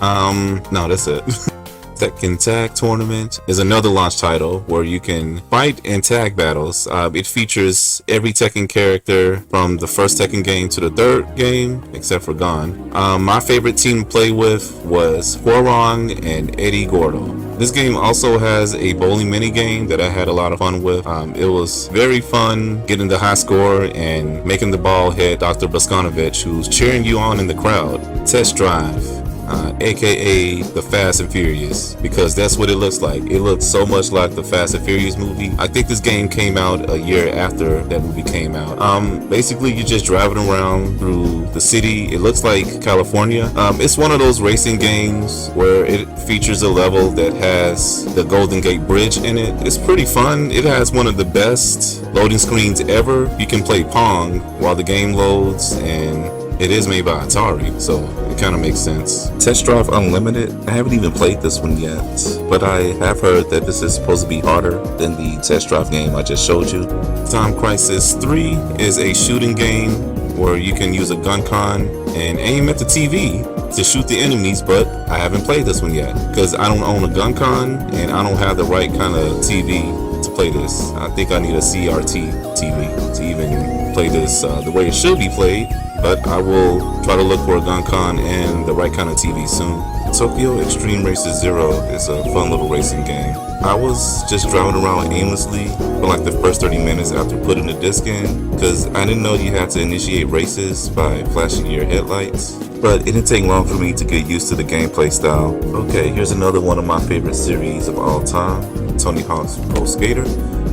No, that's it. Tekken Tag Tournament is another launch title where you can fight in tag battles. It features every Tekken character from the first Tekken game to the 3rd game, except for Gon. My favorite team to play with was Hwoarang and Eddie Gordo. This game also has a bowling mini game that I had a lot of fun with. It was very fun getting the high score and making the ball hit Dr. Boskanovich, who's cheering you on in the crowd. Test Drive, aka the Fast and Furious, because that's what it looks like. It looks so much like the Fast and Furious movie. I think this game came out a year after that movie came out. Basically you're just driving around through the city. It looks like California. It's one of those racing games where it features a level that has the Golden Gate Bridge in it. It's pretty fun. It has one of the best loading screens ever. You can play Pong while the game loads, and it is made by Atari, so it kind of makes sense. Test Drive Unlimited, I haven't even played this one yet, but I have heard that this is supposed to be harder than the Test Drive game I just showed you. Time Crisis 3 is a shooting game where you can use a gun con and aim at the TV to shoot the enemies, but I haven't played this one yet because I don't own a gun con and I don't have the right kind of TV to play this. I think I need a CRT TV to even play this the way it should be played. But I will try to look for a gun con and the right kind of TV soon. Tokyo Extreme Races Zero is a fun little racing game. I was just driving around aimlessly for like the first 30 minutes after putting the disc in, because I didn't know you had to initiate races by flashing your headlights. But it didn't take long for me to get used to the gameplay style. Okay, here's another one of my favorite series of all time, Tony Hawk's Pro Skater.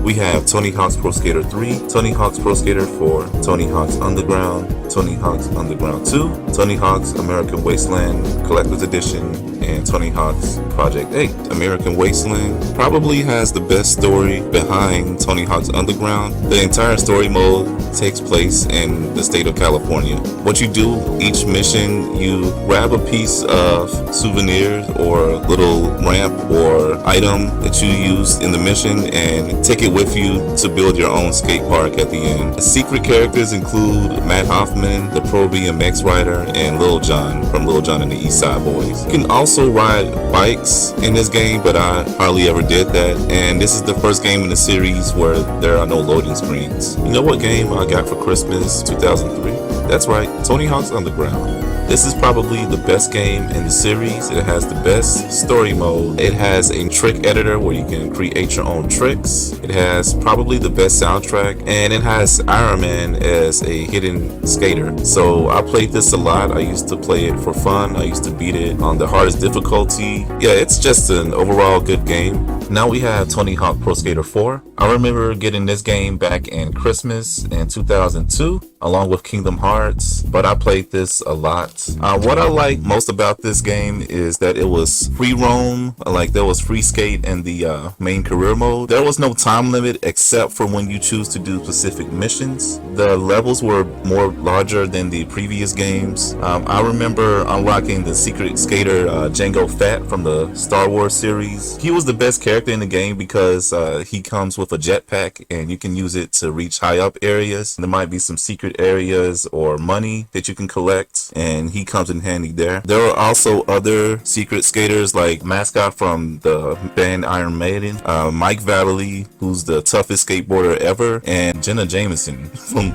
We have Tony Hawk's Pro Skater 3, Tony Hawk's Pro Skater 4, Tony Hawk's Underground, Tony Hawk's Underground 2, Tony Hawk's American Wasteland Collector's Edition, and Tony Hawk's Project 8. American Wasteland probably has the best story behind Tony Hawk's Underground. The entire story mode takes place in the state of California. What you do each mission, you grab a piece of souvenirs or little ramp or item that you use in the mission and take it with you to build your own skate park at the end. The secret characters include Matt Hoffman, the Pro BMX rider, and Lil Jon from Lil Jon and the East Side Boys. You can also ride bikes in this game, but I hardly ever did that. And this is the first game in the series where there are no loading screens. You know what game I got for Christmas 2003? That's right, Tony Hawk's Underground. This is probably the best game in the series. It has the best story mode. It has a trick editor where you can create your own tricks. It has probably the best soundtrack, and it has Iron Man as a hidden skater. So I played this a lot. I used to play it for fun. I used to beat it on the hardest difficulty. Yeah, it's just an overall good game. Now we have Tony Hawk Pro Skater 4. I remember getting this game back in Christmas in 2002 along with Kingdom Hearts, but I played this a lot. What I like most about this game is that it was free roam, like there was free skate in the main career mode. There was no time limit except for when you choose to do specific missions. The levels were more larger than the previous games. I remember unlocking the secret skater Jango Fett from the Star Wars series. He was the best character in the game because he comes with a jetpack and you can use it to reach high up areas. There might be some secret areas or money that you can collect, and he comes in handy there. There are also other secret skaters like Mascot from the band Iron Maiden, Mike Vallely, who's the toughest skateboarder ever, and Jenna Jameson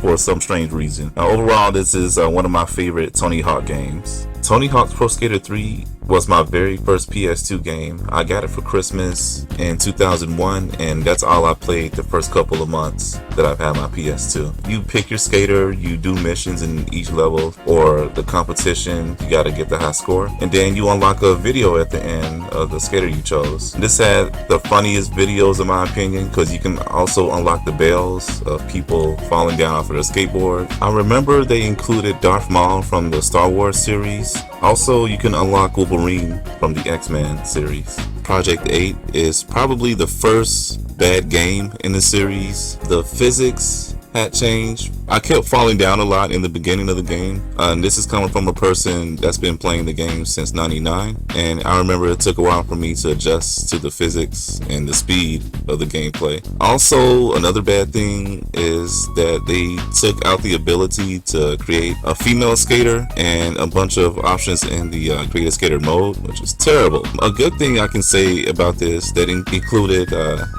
for some strange reason. Overall, this is one of my favorite Tony Hawk games. Tony Hawk's Pro Skater 3 was my very first PS2 game. I got it for Christmas in 2001, and that's all I played the first couple of months that I've had my PS2. You pick your skater, you do missions in each level or the competition, you gotta get the high score, and then you unlock a video at the end of the skater you chose. This had the funniest videos in my opinion, because you can also unlock the bails of people falling down off of their skateboard. I remember they included Darth Maul from the Star Wars series. Also, you can unlock Wolverine from the X-Men series. Project 8 is probably the first bad game in the series. The physics had changed. I kept falling down a lot in the beginning of the game. And this is coming from a person that's been playing the game since '99. And I remember it took a while for me to adjust to the physics and the speed of the gameplay. Also, another bad thing is that they took out the ability to create a female skater and a bunch of options in the create a skater mode, which is terrible. A good thing I can say about this that included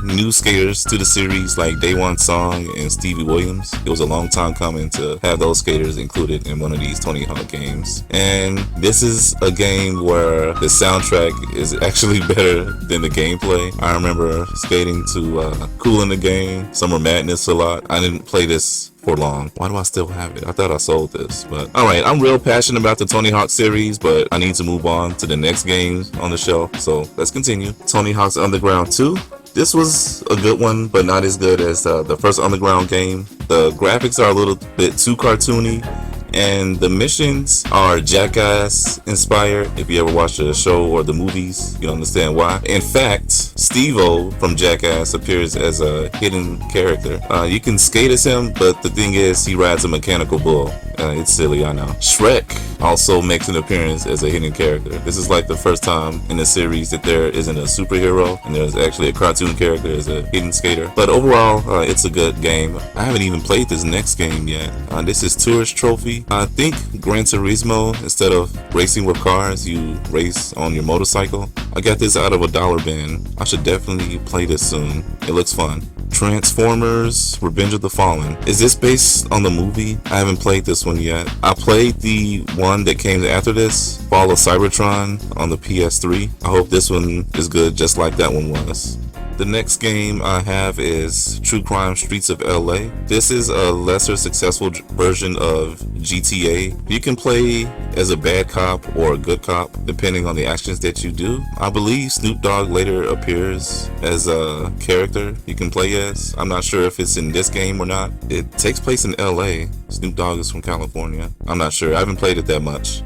new skaters to the series like Day One Song and Stevie Williams. Williams. It was a long time coming to have those skaters included in one of these Tony Hawk games. And this is a game where the soundtrack is actually better than the gameplay. I remember skating to Cool in the Game, Summer Madness a lot. I didn't play this for long. Why do I still have it? I thought I sold this, but alright, I'm real passionate about the Tony Hawk series, but I need to move on to the next games on the shelf, so let's continue. Tony Hawk's Underground 2. This was a good one, but not as good as the first Underground game. The graphics are a little bit too cartoony, and the missions are Jackass inspired. If you ever watched the show or the movies, you'll understand why. In fact, Steve-O from Jackass appears as a hidden character. You can skate as him, but the thing is, he rides a mechanical bull. It's silly, I know. Shrek also makes an appearance as a hidden character. This is like the first time in the series that there isn't a superhero and there's actually a cartoon character as a hidden skater. But overall, it's a good game. I haven't even played this next game yet. This is Tourist Trophy. I think Gran Turismo, instead of racing with cars, you race on your motorcycle. I got this out of a dollar bin. I should definitely play this soon. It looks fun. Transformers Revenge of the Fallen. Is this based on the movie? I haven't played this one yet. I played the one that came after this, Fall of Cybertron, on the PS3. I hope this one is good just like that one was. The next game I have is True Crime Streets of LA. This is a lesser successful version of GTA. You can play as a bad cop or a good cop depending on the actions that you do. I believe Snoop Dogg later appears as a character you can play as. I'm not sure if it's in this game or not. It takes place in LA. Snoop Dogg is from California. I'm not sure. I haven't played it that much.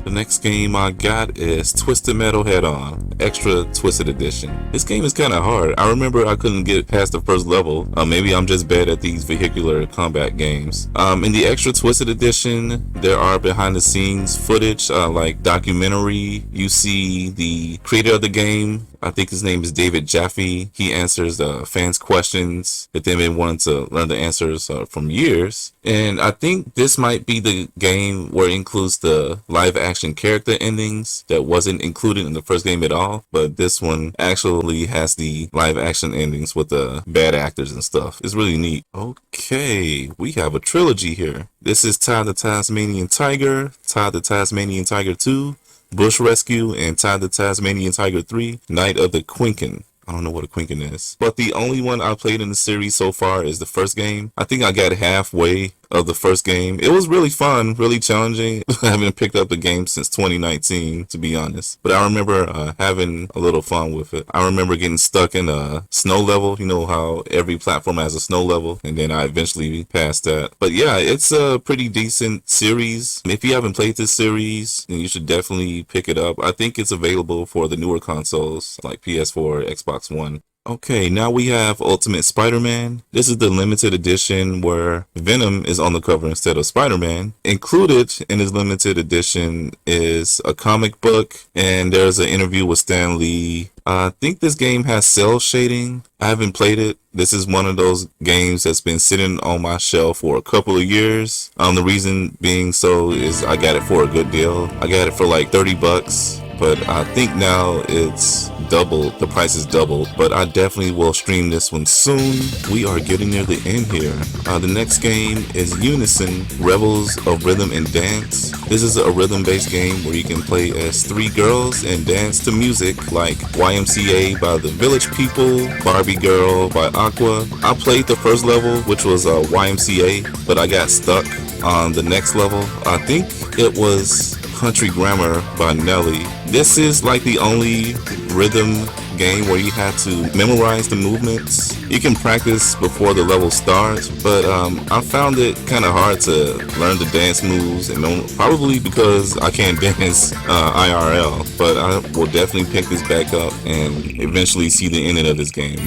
The next game I got is Twisted Metal Head-On, Extra Twisted Edition. This game is kind of hard. I remember I couldn't get past the first level. Maybe I'm just bad at these vehicular combat games. In the Extra Twisted Edition, there are behind the scenes footage, like documentary. You see the creator of the game. I think his name is David Jaffe. He answers fans' questions that they've been wanting to learn the answers from years. And I think this might be the game where it includes the live action character endings that wasn't included in the first game at all. But this one actually has the live action endings with the bad actors and stuff. It's really neat. Okay, we have a trilogy here. This is Ty the Tasmanian Tiger, Ty the Tasmanian Tiger 2, Bush Rescue, and Ty the Tasmanian Tiger 3, Night of the Quinkin. I don't know what a Quinkin is. But the only one I played in the series so far is the first game. I think I got halfway of the first game. It was really fun, really challenging. I haven't picked up the game since 2019, to be honest. But I remember having a little fun with it. I remember getting stuck in a snow level. You know how every platform has a snow level, and then I eventually passed that. But yeah, it's a pretty decent series. If you haven't played this series, then you should definitely pick it up. I think it's available for the newer consoles like PS4, Xbox One. Okay, now we have Ultimate Spider-Man. This is the limited edition where Venom is on the cover instead of Spider-Man. Included in this limited edition is a comic book, and there's an interview with Stan Lee. I think this game has cell shading. I haven't played it. This is one of those games that's been sitting on my shelf for a couple of years. The reason being so is I got it for a good deal. I got it for like 30 bucks. But I think now it's doubled. The price is doubled. But I definitely will stream this one soon. We are getting near the end here. The next game is Unison, Rebels of Rhythm and Dance. This is a rhythm-based game where you can play as 3 girls and dance to music like YMCA by the Village People, Barbie Girl by Aqua. I played the first level, which was YMCA, but I got stuck on the next level. I think it was Country Grammar by Nelly. This is like the only rhythm game where you have to memorize the movements. You can practice before the level starts, but I found it kind of hard to learn the dance moves, and probably because I can't dance IRL, but I will definitely pick this back up and eventually see the ending of this game.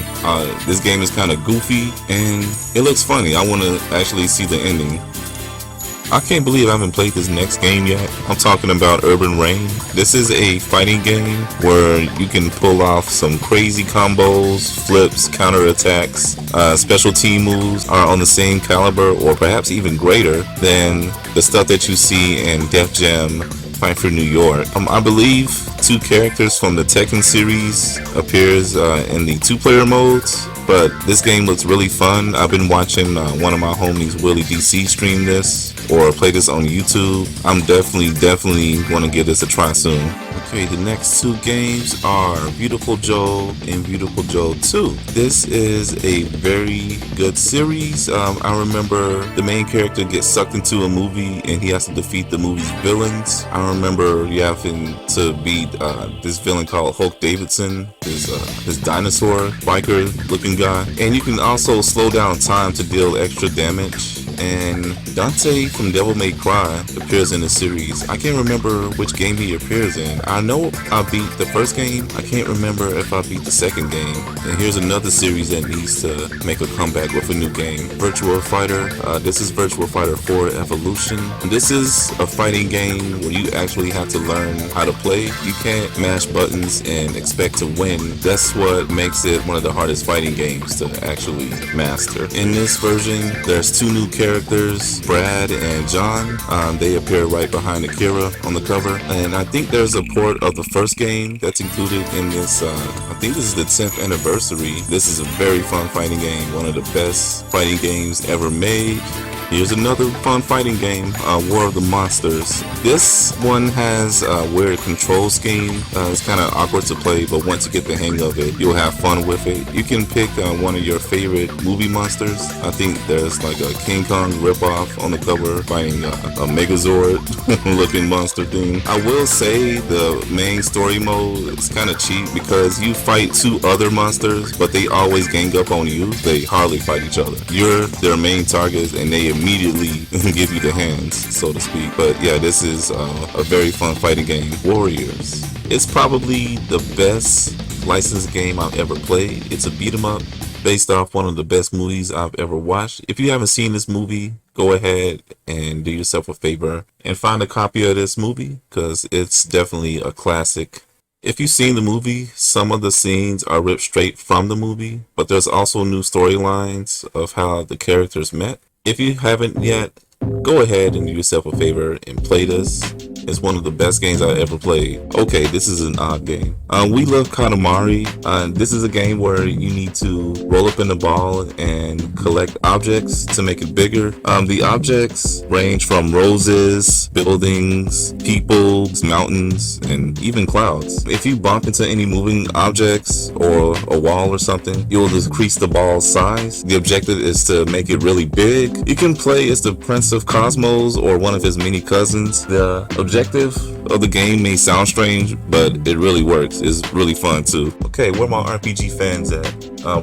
This game is kind of goofy and it looks funny. I want to actually see the ending. I can't believe I haven't played this next game yet. I'm talking about Urban Reign. This is a fighting game where you can pull off some crazy combos, flips, counterattacks. Special team moves are on the same caliber or perhaps even greater than the stuff that you see in Def Jam fight for New York. I believe 2 characters from the Tekken series appears in the 2-player modes. But this game looks really fun. I've been watching one of my homies, Willie DC, stream this or play this on YouTube. I'm definitely want to give this a try soon. Okay, the next 2 games are Beautiful Joe and Beautiful Joe 2. This is a very good series. I remember the main character gets sucked into a movie and he has to defeat the movie's villains. I remember you having to beat this villain called Hulk Davidson, this dinosaur biker looking guy. And you can also slow down time to deal extra damage. And Dante from Devil May Cry appears in the series. I can't remember which game he appears in. I know I beat the first game. I can't remember if I beat the second game. And here's another series that needs to make a comeback with a new game. Virtua Fighter. This is Virtua Fighter 4 Evolution. This is a fighting game where you actually have to learn how to play. You can't mash buttons and expect to win. That's what makes it one of the hardest fighting games to actually master. In this version, there's 2 new characters, Brad and John. They appear right behind Akira on the cover, and I think there's a port of the first game that's included in this. I think this is the 10th anniversary. This is a very fun fighting game, one of the best fighting games ever made. Here's another fun fighting game, War of the Monsters. This one has a weird control scheme. It's kind of awkward to play, but once you get the hang of it, you'll have fun with it. You can pick one of your favorite movie monsters. I think there's like a King Kong ripoff on the cover fighting a Megazord looking monster thing. I will say the main story mode is kind of cheap because you fight 2 other monsters, but they always gang up on you. They hardly fight each other. You're their main targets and they immediately give you the hands, so to speak. But yeah, this is a very fun fighting game. Warriors. It's probably the best licensed game I've ever played. It's a beat 'em up based off one of the best movies I've ever watched. If you haven't seen this movie, go ahead and do yourself a favor and find a copy of this movie because it's definitely a classic. If you've seen the movie, some of the scenes are ripped straight from the movie, but there's also new storylines of how the characters met. If you haven't yet, go ahead and do yourself a favor and play this. It's one of the best games I ever played. Okay, this is an odd game. We love Katamari. This is a game where you need to roll up in the ball and collect objects to make it bigger. The objects range from roses, buildings, people, mountains, and even clouds. If you bump into any moving objects or a wall or something, you'll decrease the ball's size. The objective is to make it really big. You can play as the Prince of Cosmos or one of his many cousins. The objective of the game may sound strange, but it really works. It's really fun too. Okay, where my RPG fans at?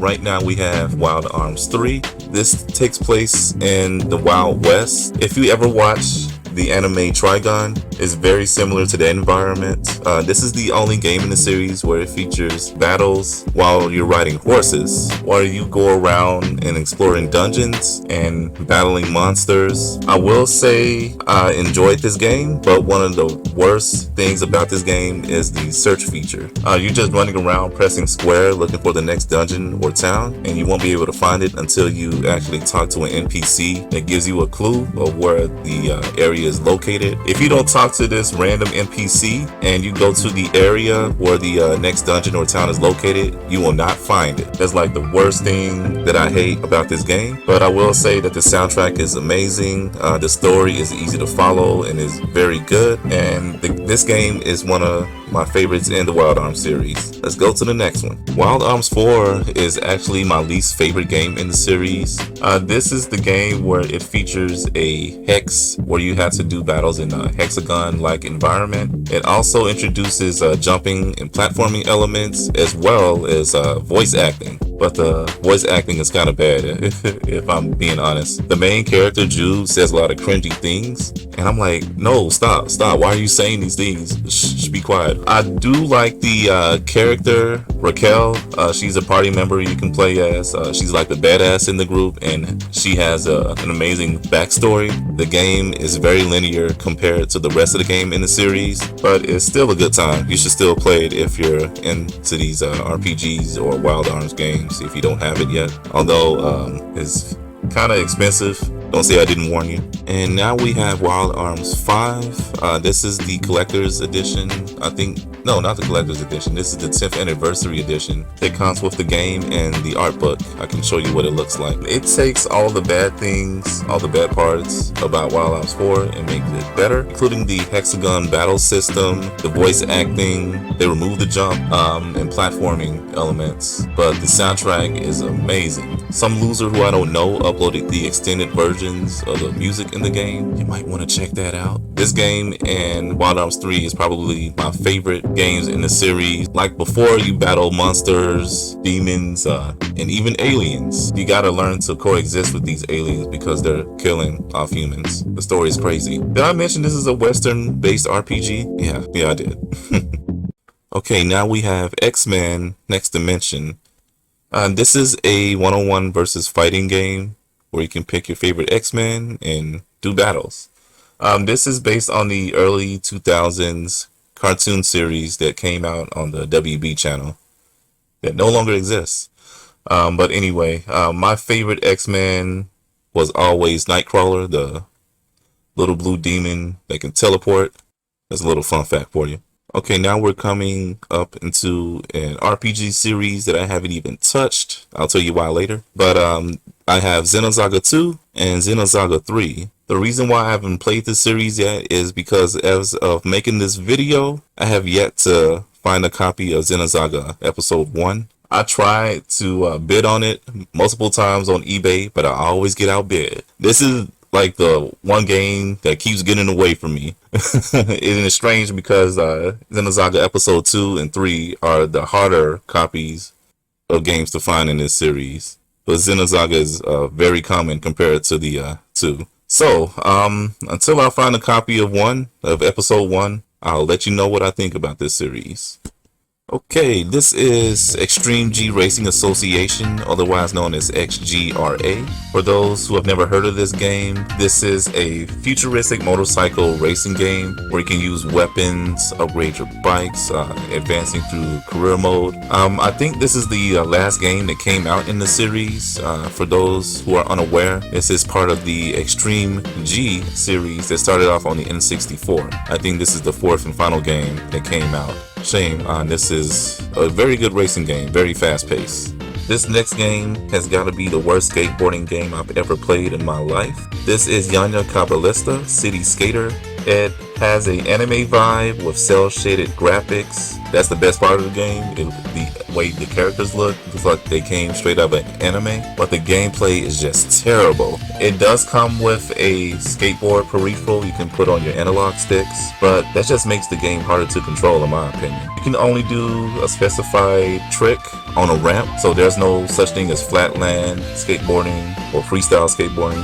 Right now we have Wild Arms 3. This takes place in the Wild West. If you ever watch the anime Trigun, is very similar to the environment. This is the only game in the series where it features battles while you're riding horses, while you go around and exploring dungeons and battling monsters. I will say I enjoyed this game, but one of the worst things about this game is the search feature. You're just running around pressing square looking for the next dungeon or town, and you won't be able to find it until you actually talk to an NPC that gives you a clue of where the area is located. If you don't talk to this random NPC and you go to the area where the next dungeon or town is located, you will not find it. That's like the worst thing that I hate about this game. But I will say that the soundtrack is amazing. The story is easy to follow and is very good. And this game is one of my favorites in the Wild Arms series. Let's go to the next one. Wild Arms 4 is actually my least favorite game in the series. This is the game where it features a hex where you have to do battles in a hexagon-like environment. It also introduces jumping and platforming elements as well as voice acting. But the voice acting is kind of bad, if I'm being honest. The main character, Jude, says a lot of cringy things. And I'm like, no, stop. Why are you saying these things? Shh, be quiet. I do like the character, Raquel. She's a party member you can play as. She's like the badass in the group, and she has an amazing backstory. The game is very linear compared to the rest of the game in the series, but it's still a good time. You should still play it if you're into these RPGs or Wild Arms games if you don't have it yet. Although it's kind of expensive Don't say I didn't warn you. And now we have Wild Arms 5. This is the collector's edition. I think, no, not the collector's edition. This is the 10th anniversary edition. It comes with the game and the art book. I can show you what it looks like. It takes all the bad things, all the bad parts about Wild Arms 4 and makes it better, including the hexagon battle system, the voice acting. They remove the jump and platforming elements, but the soundtrack is amazing. Some loser who I don't know uploaded the extended versions of the music in the game. You might want to check that out. This game and Wild Arms 3 is probably my favorite games in the series. Like before, you battle monsters, demons, and even aliens. You gotta learn to coexist with these aliens because they're killing off humans. The story is crazy. Did I mention this is a Western-based RPG? Yeah, I did. Okay, now we have X-Men Next Dimension. This is a one-on-one versus fighting game where you can pick your favorite X-Men and do battles. This is based on the early 2000s cartoon series that came out on the WB channel that no longer exists. But anyway, my favorite X-Men was always Nightcrawler, the little blue demon that can teleport. That's a little fun fact for you. Okay, now we're coming up into an RPG series that I haven't even touched. I'll tell you why later. But I have Xenosaga 2 and Xenosaga 3. The reason why I haven't played this series yet is because as of making this video, I have yet to find a copy of Xenosaga Episode 1. I tried to bid on it multiple times on eBay, but I always get outbid. This is like the one game that keeps getting away from me. And it's strange because Xenosaga Episode 2 and 3 are the harder copies of games to find in this series. But Xenosaga is very common compared to the 2. So, until I find a copy of Episode 1, I'll let you know what I think about this series. Okay, this is Extreme G Racing Association, otherwise known as XGRA. For those who have never heard of this game, this is a futuristic motorcycle racing game where you can use weapons, upgrade your bikes, advancing through career mode. I think this is the last game that came out in the series. For those who are unaware, this is part of the Extreme G series that started off on the N64. I think this is the fourth and final game that came out. Shame, this is a very good racing game, very fast paced. This next game has got to be the worst skateboarding game I've ever played in my life. This is Yanya Cabalista City Skater. It has an anime vibe with cel-shaded graphics. That's the best part of the game. The way the characters look, looks like they came straight out of an anime, but the gameplay is just terrible. It does come with a skateboard peripheral you can put on your analog sticks, but that just makes the game harder to control in my opinion. You can only do a specified trick on a ramp, so there's no such thing as flatland skateboarding or freestyle skateboarding.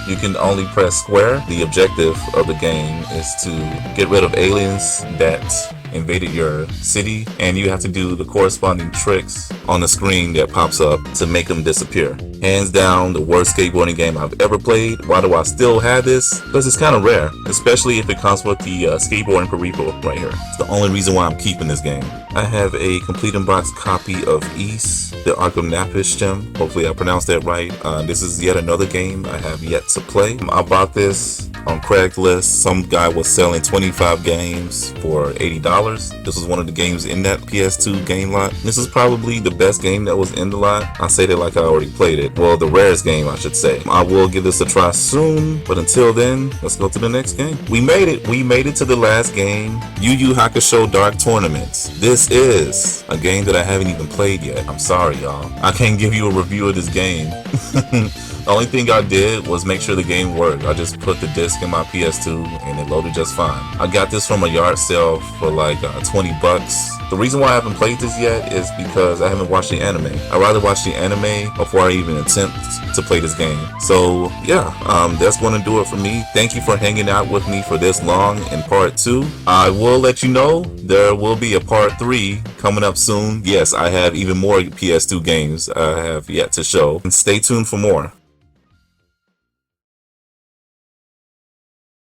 You can only press square. The objective of the game is to get rid of aliens that invaded your city, and you have to do the corresponding tricks on the screen that pops up to make them disappear. Hands down, the worst skateboarding game I've ever played. Why do I still have this? Because it's kind of rare, especially if it comes with the skateboarding peripheral right here. It's the only reason why I'm keeping this game. I have a complete in-box copy of East, the Arkham Napish gem. Hopefully I pronounced that right. This is yet another game I have yet to play. I bought this on Craigslist. Some guy was selling 25 games for $80. This was one of the games in that PS2 game lot. This is probably the best game that was in the lot. I say that like I already played it. Well, the rarest game, I should say. I will give this a try soon, but until then, let's go to the next game. We made it. We made it to the last game, Yu Yu Hakusho Dark Tournaments. This is a game that I haven't even played yet. I'm sorry, y'all. I can't give you a review of this game. The only thing I did was make sure the game worked. I just put the disc in my PS2 and it loaded just fine. I got this from a yard sale for like 20 bucks. The reason why I haven't played this yet is because I haven't watched the anime. I'd rather watch the anime before I even attempt to play this game. So yeah, that's going to do it for me. Thank you for hanging out with me for this long in part 2. I will let you know there will be a part 3 coming up soon. Yes, I have even more PS2 games I have yet to show. And stay tuned for more.